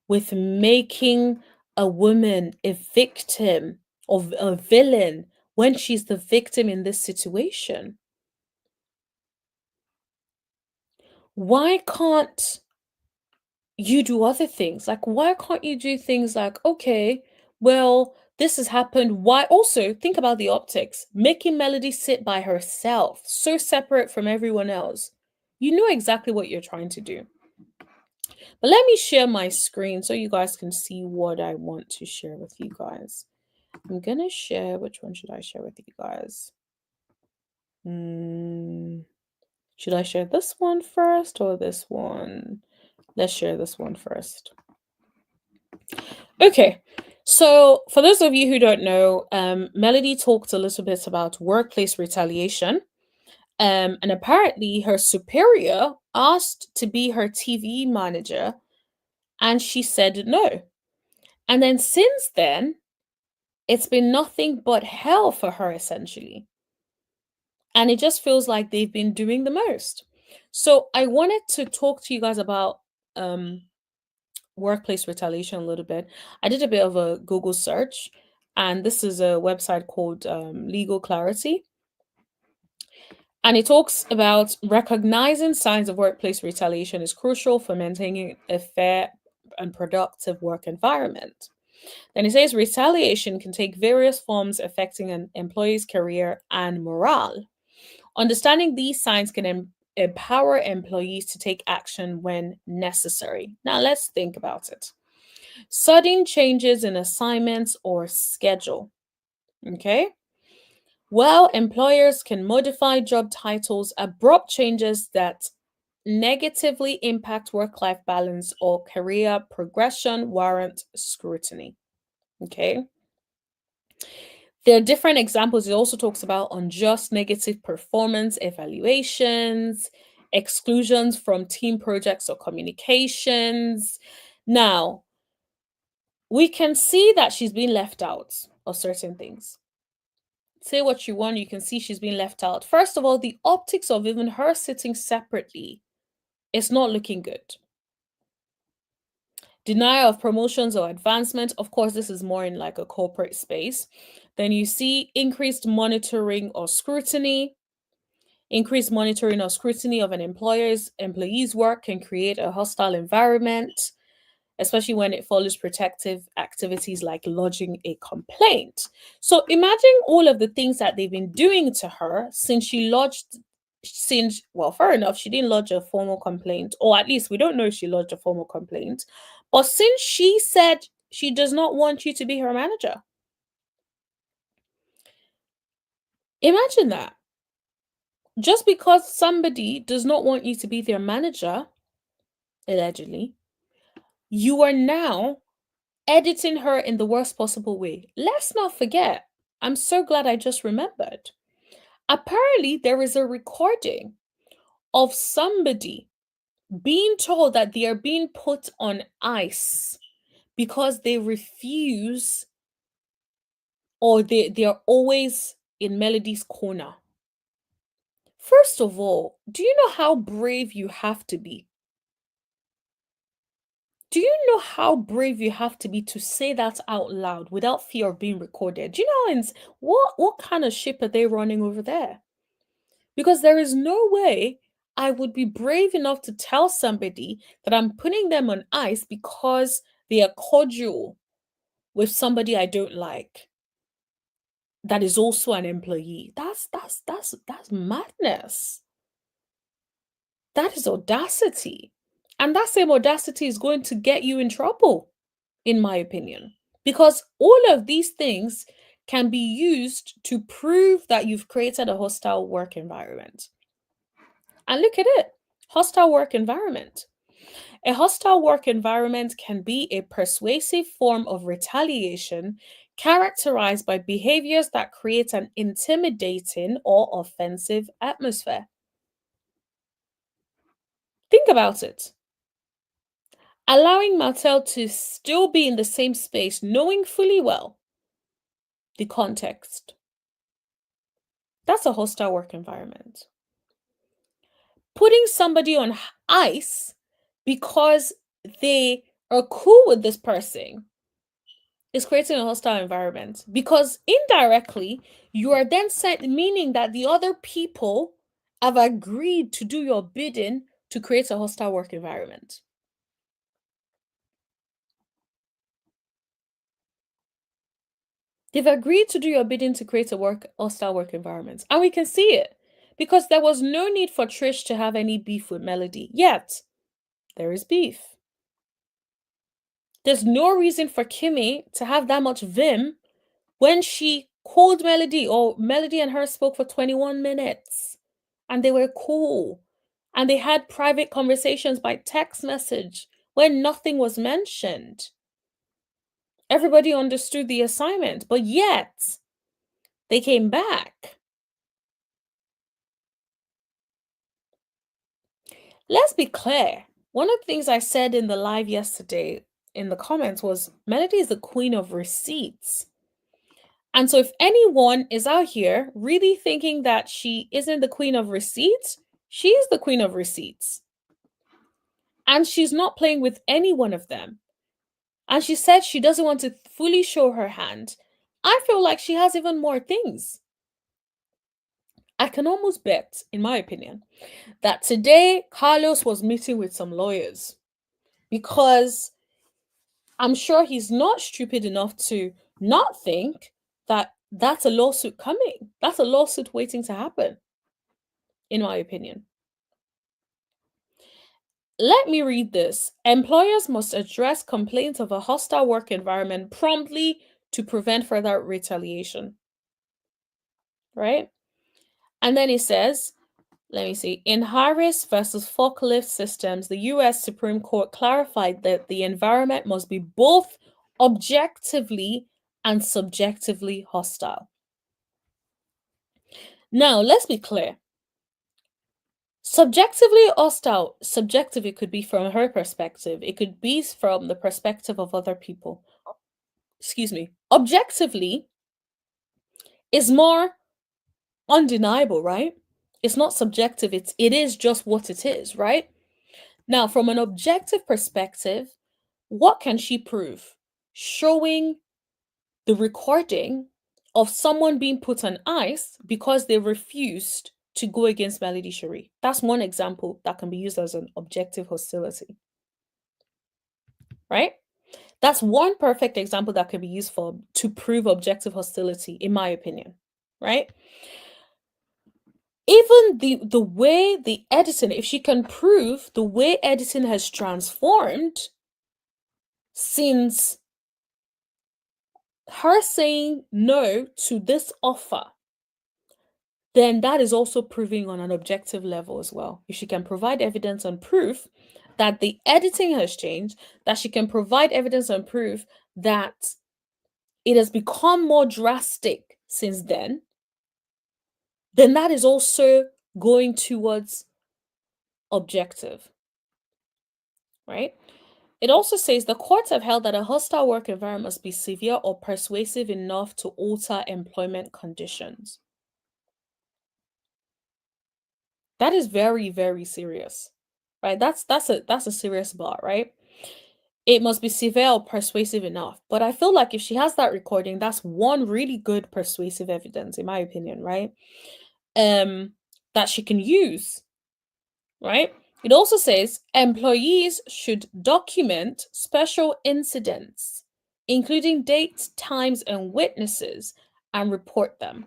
with making a woman a victim of a villain when she's the victim in this situation. Why can't you do other things? Like, why can't you do things like, okay, well, this has happened. Why? Also, think about the optics. Making Melody sit by herself, so separate from everyone else. You know exactly what you're trying to do. But let me share my screen so you guys can see what I want to share with you guys. I'm gonna share, which one should I share with you guys? Should I share this one first or this one? Let's share this one first. Okay, so for those of you who don't know, Melody talked a little bit about workplace retaliation. And apparently, her superior asked to be her TV manager, and she said no. And then since then, it's been nothing but hell for her, essentially. And it just feels like they've been doing the most. So I wanted to talk to you guys about um, workplace retaliation a little bit. I did a bit of a Google search, and this is a website called Legal Clarity. And it talks about recognizing signs of workplace retaliation is crucial for maintaining a fair and productive work environment. Then it says retaliation can take various forms affecting an employee's career and morale. Understanding these signs can empower employees to take action when necessary. Now, let's think about it. Sudden changes in assignments or schedule. Okay. Well, employers can modify job titles, abrupt changes that negatively impact work life balance or career progression warrant scrutiny. Okay. There are different examples. It also talks about unjust negative performance evaluations, exclusions from team projects or communications. Now, we can see that she's been left out of certain things. Say what you want, you can see she's been left out. First of all, the optics of even her sitting separately, it's not looking good. Denial of promotions or advancement. Of course, this is more in like a corporate space. Then you see increased monitoring or scrutiny. Increased monitoring or scrutiny of an employee's work can create a hostile environment, especially when it follows protective activities like lodging a complaint. So imagine all of the things that they've been doing to her well, fair enough, she didn't lodge a formal complaint, or at least we don't know if she lodged a formal complaint. But since she said she does not want you to be her manager, imagine that. Just because somebody does not want you to be their manager, allegedly, you are now editing her in the worst possible way. Let's not forget, I'm so glad I just remembered. Apparently, there is a recording of somebody being told that they are being put on ice because they refuse or they're always in Melody's corner. First of all, do you know how brave you have to be? Do you know how brave you have to be to say that out loud without fear of being recorded? Do you know what kind of ship are they running over there? Because there is no way I would be brave enough to tell somebody that I'm putting them on ice because they are cordial with somebody I don't like that is also an employee. That's madness. That is audacity. And that same audacity is going to get you in trouble, in my opinion. Because all of these things can be used to prove that you've created a hostile work environment. And look at it, hostile work environment. A hostile work environment can be a persuasive form of retaliation characterized by behaviors that create an intimidating or offensive atmosphere. Think about it. Allowing Martel to still be in the same space, knowing fully well the context. That's a hostile work environment. Putting somebody on ice because they are cool with this person is creating a hostile environment, because indirectly you are then meaning that the other people have agreed to do your bidding to create a hostile work environment. They've agreed to do your bidding to create a hostile work environment. And we can see it because there was no need for Trish to have any beef with Melody. Yet, there is beef. There's no reason for Kimmy to have that much vim when she called Melody, or Melody and her spoke for 21 minutes and they were cool. And they had private conversations by text message when nothing was mentioned. Everybody understood the assignment, but yet they came back. Let's be clear. One of the things I said in the live yesterday in the comments was Melody is the queen of receipts. And so if anyone is out here really thinking that she isn't the queen of receipts, she is the queen of receipts. And she's not playing with any one of them. And she said she doesn't want to fully show her hand. I feel like she has even more things. I can almost bet, in my opinion, that today Carlos was meeting with some lawyers, because I'm sure he's not stupid enough to not think that that's a lawsuit coming. That's a lawsuit waiting to happen, in my opinion. Let me read this. Employers must address complaints of a hostile work environment promptly to prevent further retaliation. Right? And then it says, let me see, in Harris versus Forklift Systems, the US Supreme Court clarified that the environment must be both objectively and subjectively hostile. Now, let's be clear. Subjectively hostile, subjective, it could be from her perspective. It could be from the perspective of other people. Excuse me. Objectively is more undeniable, right? It's not subjective. It is just what it is, right? Now, from an objective perspective, what can she prove? Showing the recording of someone being put on ice because they refused to go against Melody Shari. That's one example that can be used as an objective hostility. Right? That's one perfect example that can be used to prove objective hostility, in my opinion. Right? Even the way the editing, if she can prove the way editing has transformed since her saying no to this offer, then that is also proving on an objective level as well. If she can provide evidence and proof that the editing has changed, that she can provide evidence and proof that it has become more drastic since then that is also going towards objective, right? It also says the courts have held that a hostile work environment must be severe or persuasive enough to alter employment conditions. That is very, very serious, right? That's a serious bar, right? It must be severe or persuasive enough. But I feel like if she has that recording, that's one really good persuasive evidence, in my opinion, right? That she can use, right? It also says employees should document special incidents, including dates, times, and witnesses, and report them,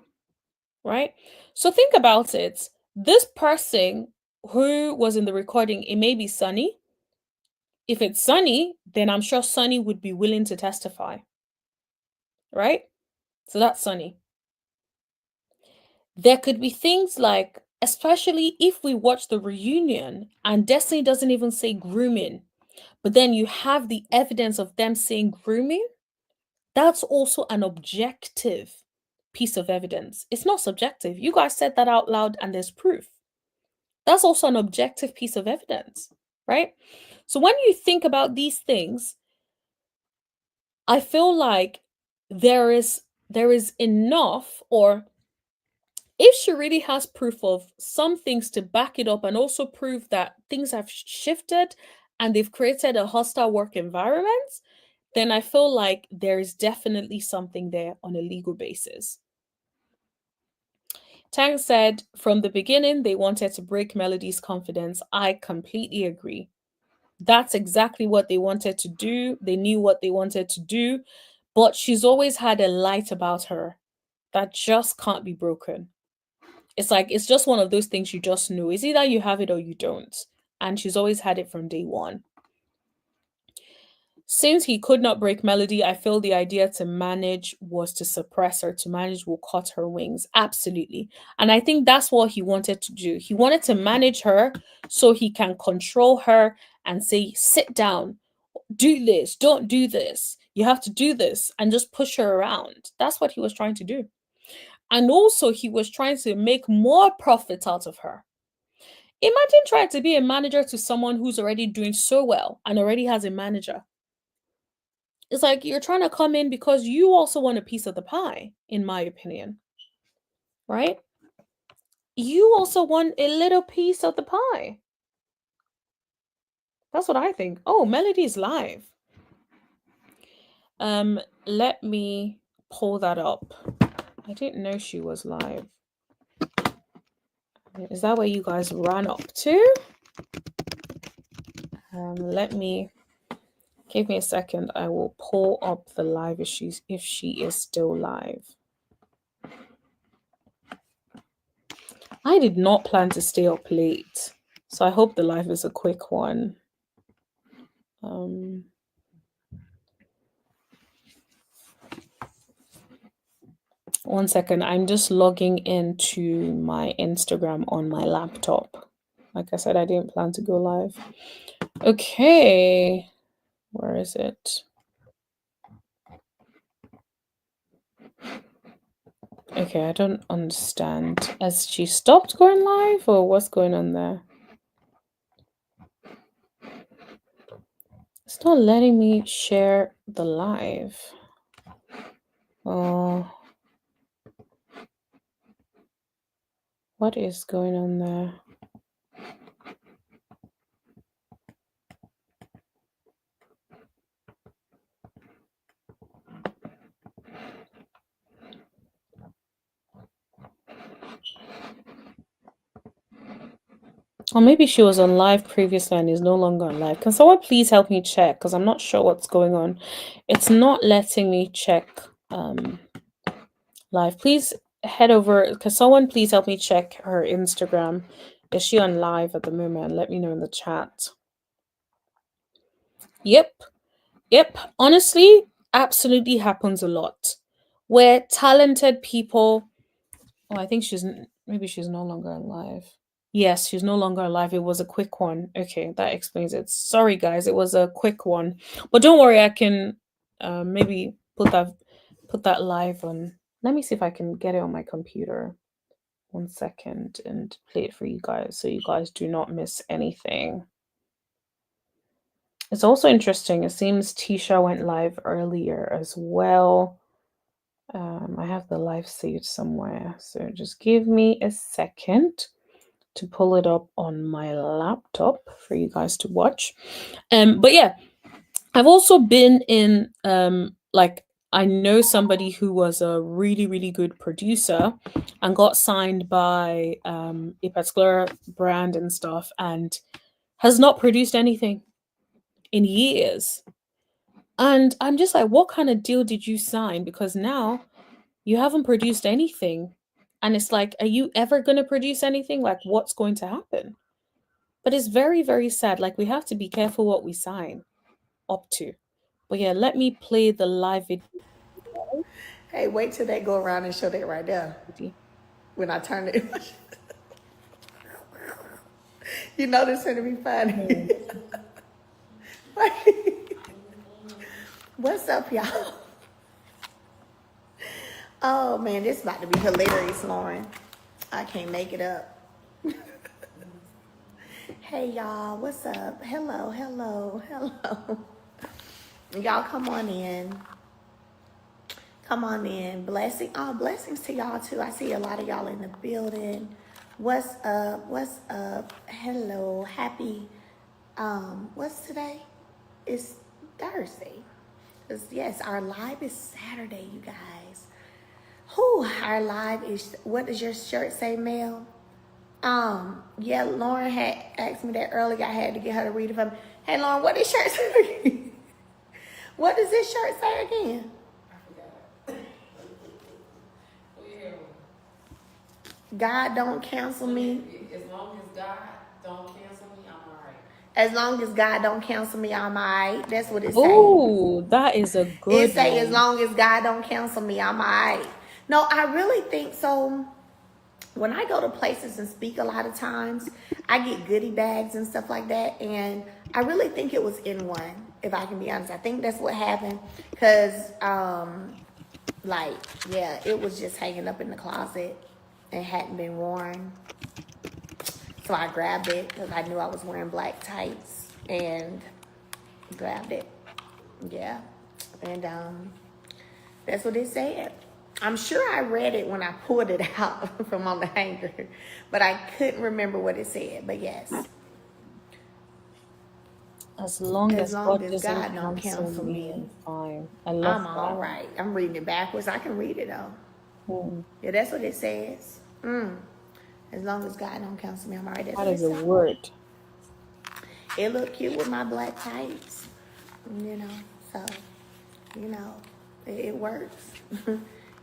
right? So think about it. This person who was in the recording, it may be Sunny. If it's Sunny, then I'm sure Sunny would be willing to testify, right? So that's Sunny. There could be things like, especially if we watch the reunion and Destiny doesn't even say grooming, but then you have the evidence of them saying grooming, that's also an objective piece of evidence. It's not subjective. You guys said that out loud and there's proof. That's also an objective piece of evidence, right? So when you think about these things, I feel like there is enough, or if she really has proof of some things to back it up and also prove that things have shifted and they've created a hostile work environment, then I feel like there is definitely something there on a legal basis. Tang said from the beginning they wanted to break Melody's confidence. I completely agree. That's exactly what they wanted to do. They knew what they wanted to do, but she's always had a light about her that just can't be broken. It's like it's just one of those things you just know. It's either you have it or you don't. And she's always had it from day one. Since he could not break Melody, I feel the idea to manage was to suppress her, to manage will cut her wings. Absolutely. And I think that's what he wanted to do. He wanted to manage her so he can control her and say, sit down, do this, don't do this, you have to do this, and just push her around. That's what he was trying to do. And also, he was trying to make more profit out of her. Imagine trying to be a manager to someone who's already doing so well and already has a manager. It's like you're trying to come in because you also want a piece of the pie, in my opinion. Right? You also want a little piece of the pie. That's what I think. Oh, Melody's live. Let me pull that up. I didn't know she was live. Is that where you guys ran up to? Let me give me a second. I will pull up the live if she is still live. I did not plan to stay up late, so I hope the live is a quick one. One second, I'm just logging into my Instagram on my laptop. Like I said, I didn't plan to go live. Okay, where is it? Okay, I don't understand. Has she stopped going live or what's going on there? It's not letting me share the live. Oh, what is going on there? Or maybe she was on live previously and is no longer on live. Can someone please help me check? Because I'm not sure what's going on. It's not letting me check live. Please head over. Can someone please help me check her Instagram? Is she on live at the moment? Let me know in the chat. Yep. Honestly, absolutely happens a lot. Where talented people. Oh, I think maybe she's no longer alive. Yes, she's no longer alive. It was a quick one. Okay, that explains it. Sorry, guys, it was a quick one. But don't worry, I can maybe put that live on. Let me see if I can get it on my computer. 1 second and play it for you guys so you guys do not miss anything. It's also interesting. It seems Tisha went live earlier as well. I have the live saved somewhere, so just give me a second to pull it up on my laptop for you guys to watch. But yeah, I've also been in like I know somebody who was a really, really good producer and got signed by a particular brand and stuff and has not produced anything in years. And I'm just like, what kind of deal did you sign? Because now you haven't produced anything. And it's like, are you ever going to produce anything? Like, what's going to happen? But it's very, very sad. Like, we have to be careful what we sign up to. But yeah, let me play the live video. Hey, wait till they go around and show that right there. When I turn it, you know this is gonna be funny. What's up, y'all? Oh man, this is about to be hilarious, Lauren. I can't make it up. Hey y'all, what's up? Hello, hello, hello. Y'all come on in. Come on in. Blessings to y'all too. I see a lot of y'all in the building. What's up? What's up? Hello. Happy what's today? It's Thursday. Yes, our live is Saturday, you guys. Our live is, what does your shirt say, Mel? Yeah, Lauren had asked me that earlier. I had to get her to read it for me. Hey, Lauren, what does shirt say? What does this shirt say again? God don't cancel me. As long as God don't cancel me, I'm all right. As long as God don't cancel me, I'm all right. That's what it says. Oh, that is a good It say, one. as long as God don't cancel me, I'm all right. No, I really think so. When I go to places and speak a lot of times, I get goodie bags and stuff like that. And I really think it was in one, if I can be honest. I think that's what happened. Because, it was just hanging up in the closet and hadn't been worn. So I grabbed it because I knew I was wearing black tights and grabbed it. Yeah. And that's what it said. I'm sure I read it when I pulled it out from on the hanger, but I couldn't remember what it said. But yes. As long as God doesn't don't cancel me, I'm fine. I love I'm all that. right. I'm reading it backwards. I can read it though. Yeah, that's what it says. As long as God don't cancel me, I'm all right. That's That what is it a says. word. It looked cute with my black tights, so, it works.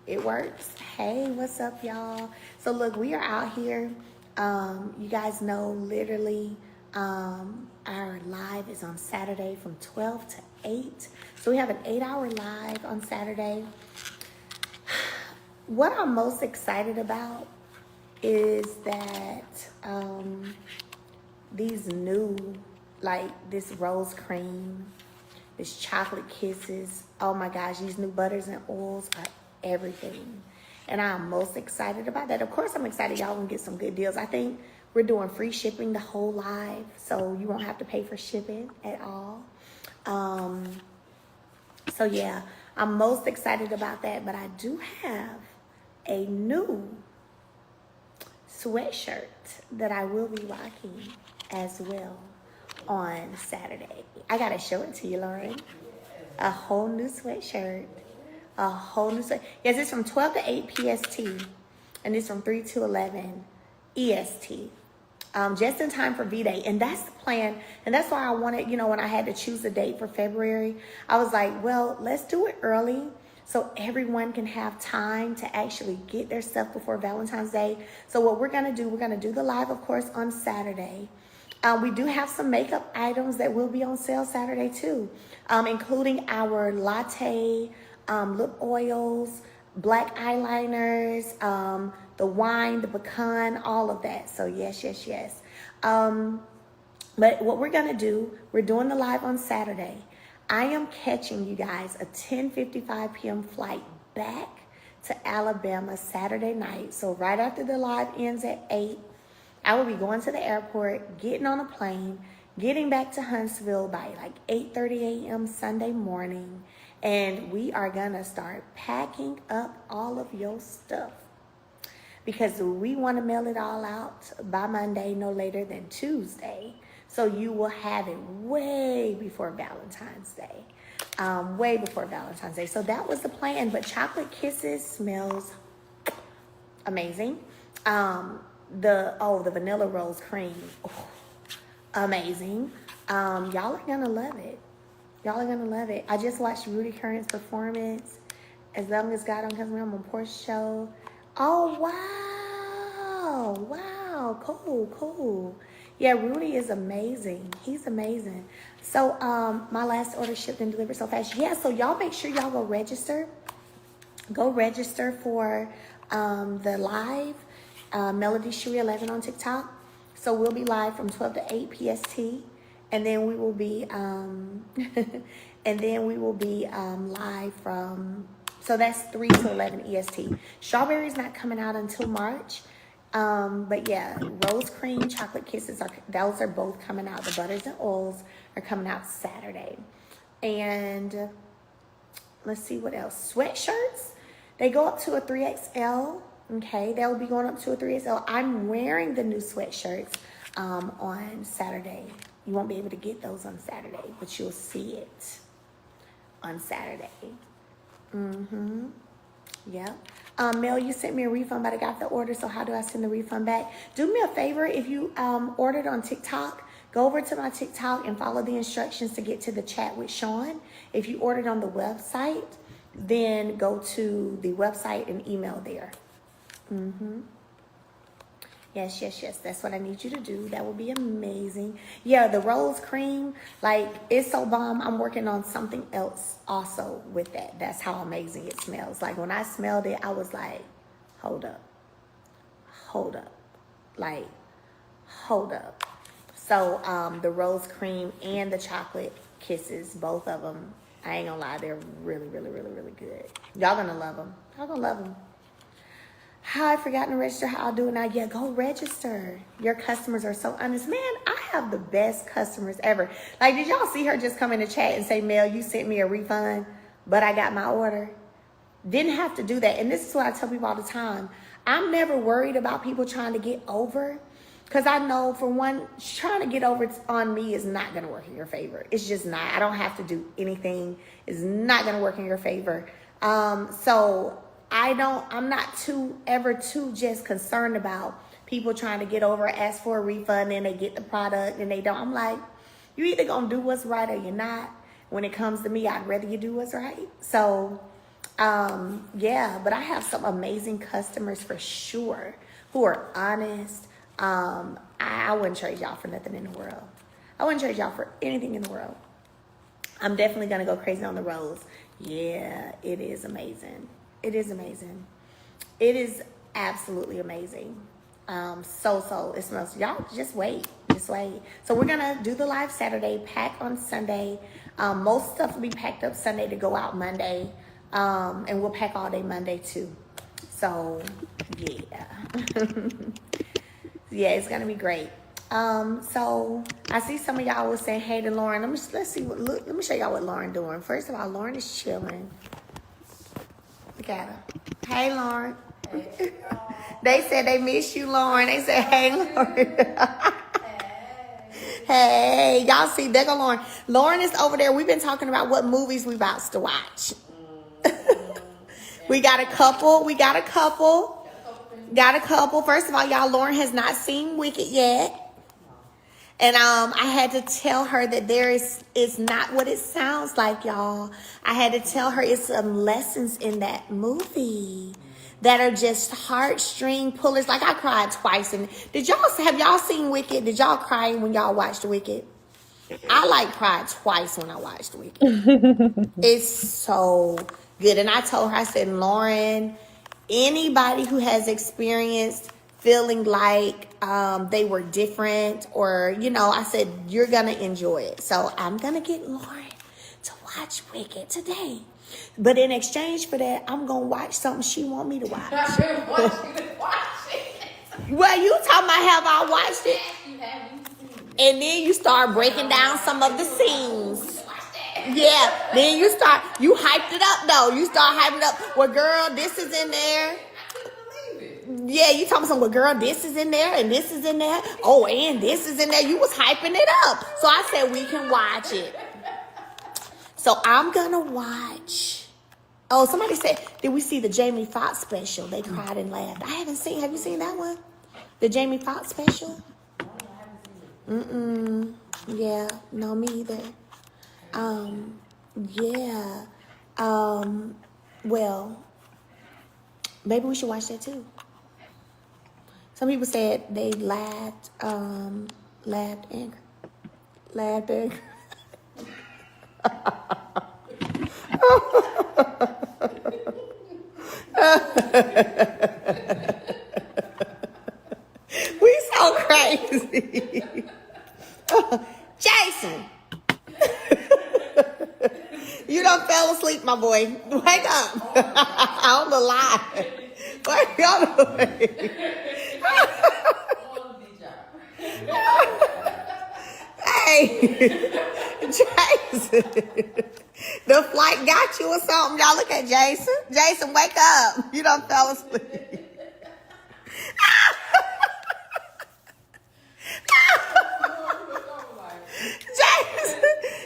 It works. Hey, what's up, y'all? So look, we are out here. You guys know, literally, our live is on Saturday from 12 to 8. So we have an 8-hour live on Saturday. What I'm most excited about is that these new, like this rose cream, this chocolate kisses, oh my gosh, these new butters and oils are everything. And I'm most excited about that. Of course, I'm excited y'all gonna get some good deals. I think we're doing free shipping the whole live, so you won't have to pay for shipping at all. So yeah, I'm most excited about that, but I do have a new sweatshirt that I will be rocking as well on Saturday. I gotta show it to you, Lauren. A whole new sweatshirt. A whole new sweatshirt. Yes, it's from 12 to 8 PST. And it's from 3 to 11 EST. Just in time for V-Day. And that's the plan. And that's why I wanted, when I had to choose a date for February, I was like, well, let's do it early so everyone can have time to actually get their stuff before Valentine's Day. So what we're going to do, we're going to do the live, of course, on Saturday. We do have some makeup items that will be on sale Saturday too, including our latte, lip oils, black eyeliners, the wine, the pecan, all of that. So yes, yes, yes. But what we're gonna do, we're doing the live on Saturday. I am catching you guys a 10:55 p.m. flight back to Alabama Saturday night. So right after the live ends at 8, I will be going to the airport, getting on a plane, getting back to Huntsville by like 8:30 a.m. Sunday morning. And we are going to start packing up all of your stuff, because we want to mail it all out by Monday, no later than Tuesday. So you will have it way before Valentine's Day. Way before Valentine's Day. So that was the plan. But Chocolate Kisses smells amazing. The vanilla rose cream, amazing. Y'all are gonna love it. Y'all are gonna love it. I just watched Rudy Current's performance, As Long as God Don't Come Around, on Portia show. Oh wow, cool. Yeah, Rudy is amazing. He's amazing. So my last order shipped and delivered so fast. Yeah, so y'all make sure y'all go register. Go register for the live Melody Shari 11 on TikTok. So we'll be live from 12 to 8 PST, and then we will be live from, so that's 3 to 11 EST. Strawberry's not coming out until March. But yeah, Rose Cream, Chocolate Kisses, those are both coming out. The butters and oils are coming out Saturday. And let's see what else. Sweatshirts, they go up to a 3XL. Okay, they'll be going up to a 3XL. I'm wearing the new sweatshirts on Saturday. You won't be able to get those on Saturday, but you'll see it on Saturday. Yeah. Mel, you sent me a refund, but I got the order, so how do I send the refund back? Do me a favor, if you ordered on TikTok, go over to my TikTok and follow the instructions to get to the chat with Sean. If you ordered on the website, then go to the website and email there. Yes. That's what I need you to do. That would be amazing. Yeah, the rose cream, like, it's so bomb. I'm working on something else also with that. That's how amazing it smells. Like, when I smelled it, I was like, hold up. Like, hold up. So, the rose cream and the chocolate kisses, both of them, I ain't gonna lie, they're really, really, really, really good. Y'all gonna love them. I forgot to register. How I'll do it now. Yeah, go register. Your customers are so honest. Man, I have the best customers ever. Like, did y'all see her just come in the chat and say, Mel, you sent me a refund, but I got my order? Didn't have to do that. And this is what I tell people all the time. I'm never worried about people trying to get over, because I know, for one, trying to get over on me is not going to work in your favor. It's just not. I don't have to do anything. It's not going to work in your favor. So I'm not ever too just concerned about people trying to get over, ask for a refund, and they get the product and they don't. I'm like, you either gonna do what's right or you're not. When it comes to me, I'd rather you do what's right. So, yeah, but I have some amazing customers for sure who are honest. I wouldn't trade y'all for nothing in the world. I wouldn't trade y'all for anything in the world. I'm definitely gonna go crazy on the rose. Yeah, it is amazing. It is amazing. It is absolutely amazing. So it smells. Y'all just wait. So we're gonna do the live Saturday, pack on Sunday. Most stuff will be packed up Sunday to go out Monday. And we'll pack all day Monday too. So yeah. Yeah, it's gonna be great. So I see some of y'all was saying hey to Lauren. Let me show y'all what Lauren doing. First of all, Lauren is chilling. Look at her. Hey, Lauren. Hey, They said they miss you, Lauren. They said, hey, Lauren. Hey, y'all see, there go Lauren. Lauren is over there. We've been talking about what movies we about to watch. We got a couple. First of all, y'all, Lauren has not seen Wicked yet. And I had to tell her that it's not what it sounds like, y'all. I had to tell her it's some lessons in that movie that are just heartstring pullers. Like, I cried twice. And have y'all seen Wicked? Did y'all cry when y'all watched Wicked? I cried twice when I watched Wicked. It's so good. And I told her, I said, Lauren, anybody who has experienced feeling like they were different, or, I said, you're going to enjoy it. So I'm going to get Lauren to watch Wicked today. But in exchange for that, I'm going to watch something she want me to watch. I didn't want you to watch it. Well, you talking about have I watched it? You haven't seen And then you start breaking down some of the scenes. Yeah, then you hyped it up though. You start hyping it up. Well, girl, this is in there. Yeah, you talking some, well, girl, this is in there and this is in there. Oh, and this is in there. You was hyping it up. So I said we can watch it. So I'm gonna watch. Oh, somebody said, did we see the Jamie Foxx special? They cried and laughed. I haven't seen. Have you seen that one? The Jamie Foxx special? Yeah, no, me either. Yeah. Well, maybe we should watch that too. Some people said they laughed and we so crazy. Jason. You done fell asleep, my boy. Wake up. On the line. Wake up. Hey, Jason. The flight got you or something. Y'all look at Jason. Jason, wake up. You done fell asleep. Jason,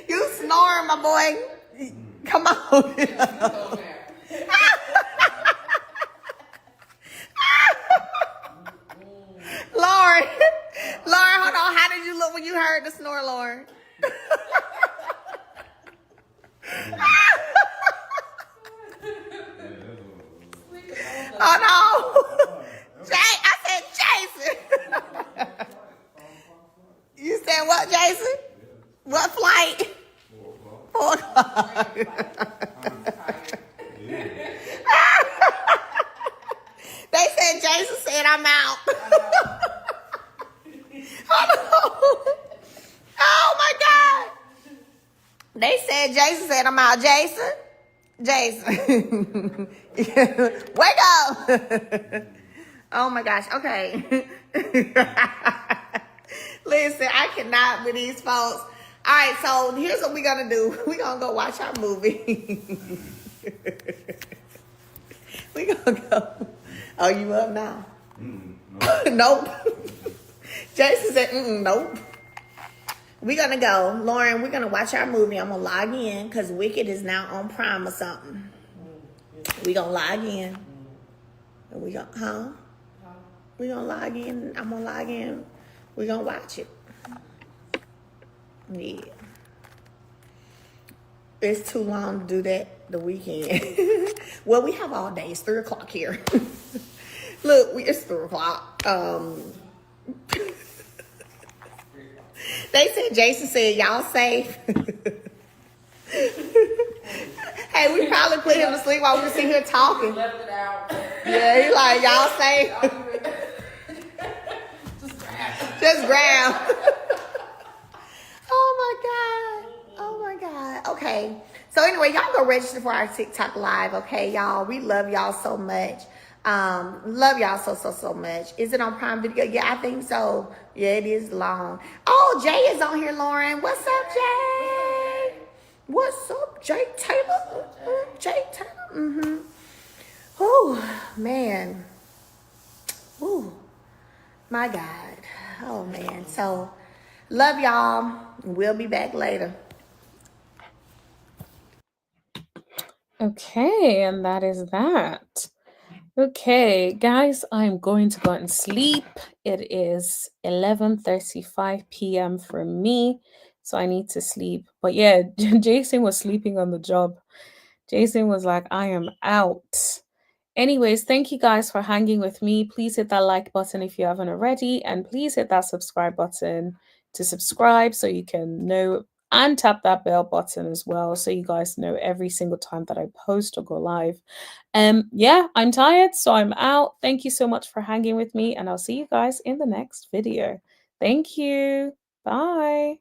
you snoring, my boy. Come on. Lauren, hold on. How did you look when you heard the snore, Lauren? Oh no. I said Jason. You said what, Jason? What flight? 4 o'clock. They said Jason said I'm out. Oh my God. They said Jason said I'm out. Jason. Wake up. Oh my gosh. Okay. Listen, I cannot with these folks. All right, so here's what we're going to do. We're going to go watch our movie. We're going to go. Oh, you up now? No. Nope. Jason said, nope. We're going to go. Lauren, we're going to watch our movie. I'm going to log in because Wicked is now on Prime or something. We're going to log in. And we're going to log in. I'm going to log in. We're going to watch it. Yeah. It's too long to do that the weekend. Well, we have all day. It's 3 o'clock here. Look, it's 3 o'clock. They said, Jason said, y'all safe. Hey, we probably put him to sleep while we were sitting here talking. Left it out. Yeah, he like, y'all safe. Just grab. Oh my God. Okay. So anyway, y'all go register for our TikTok live. Okay, y'all. We love y'all so much. Love y'all so much. Is it on Prime Video? Yeah, I think so. Yeah, it is long. Oh, Jay is on here, Lauren. What's up, Jay? What's up, Jay Taylor? Jay Taylor. Oh, man. Ooh, my God. Oh, man. So, love y'all. We'll be back later. Okay, and that is that. Okay, guys, I'm going to go and sleep. It is 11:35 p.m. for me, so I need to sleep. But yeah, Jason was sleeping on the job. Jason was like, I am out. Anyways, thank you guys for hanging with me. Please hit that like button if you haven't already, and please hit that subscribe button to subscribe so you can know, and tap that bell button as well so you guys know every single time that I post or go live. Yeah, I'm tired, so I'm out. Thank you so much for hanging with me, and I'll see you guys in the next video. Thank you. Bye.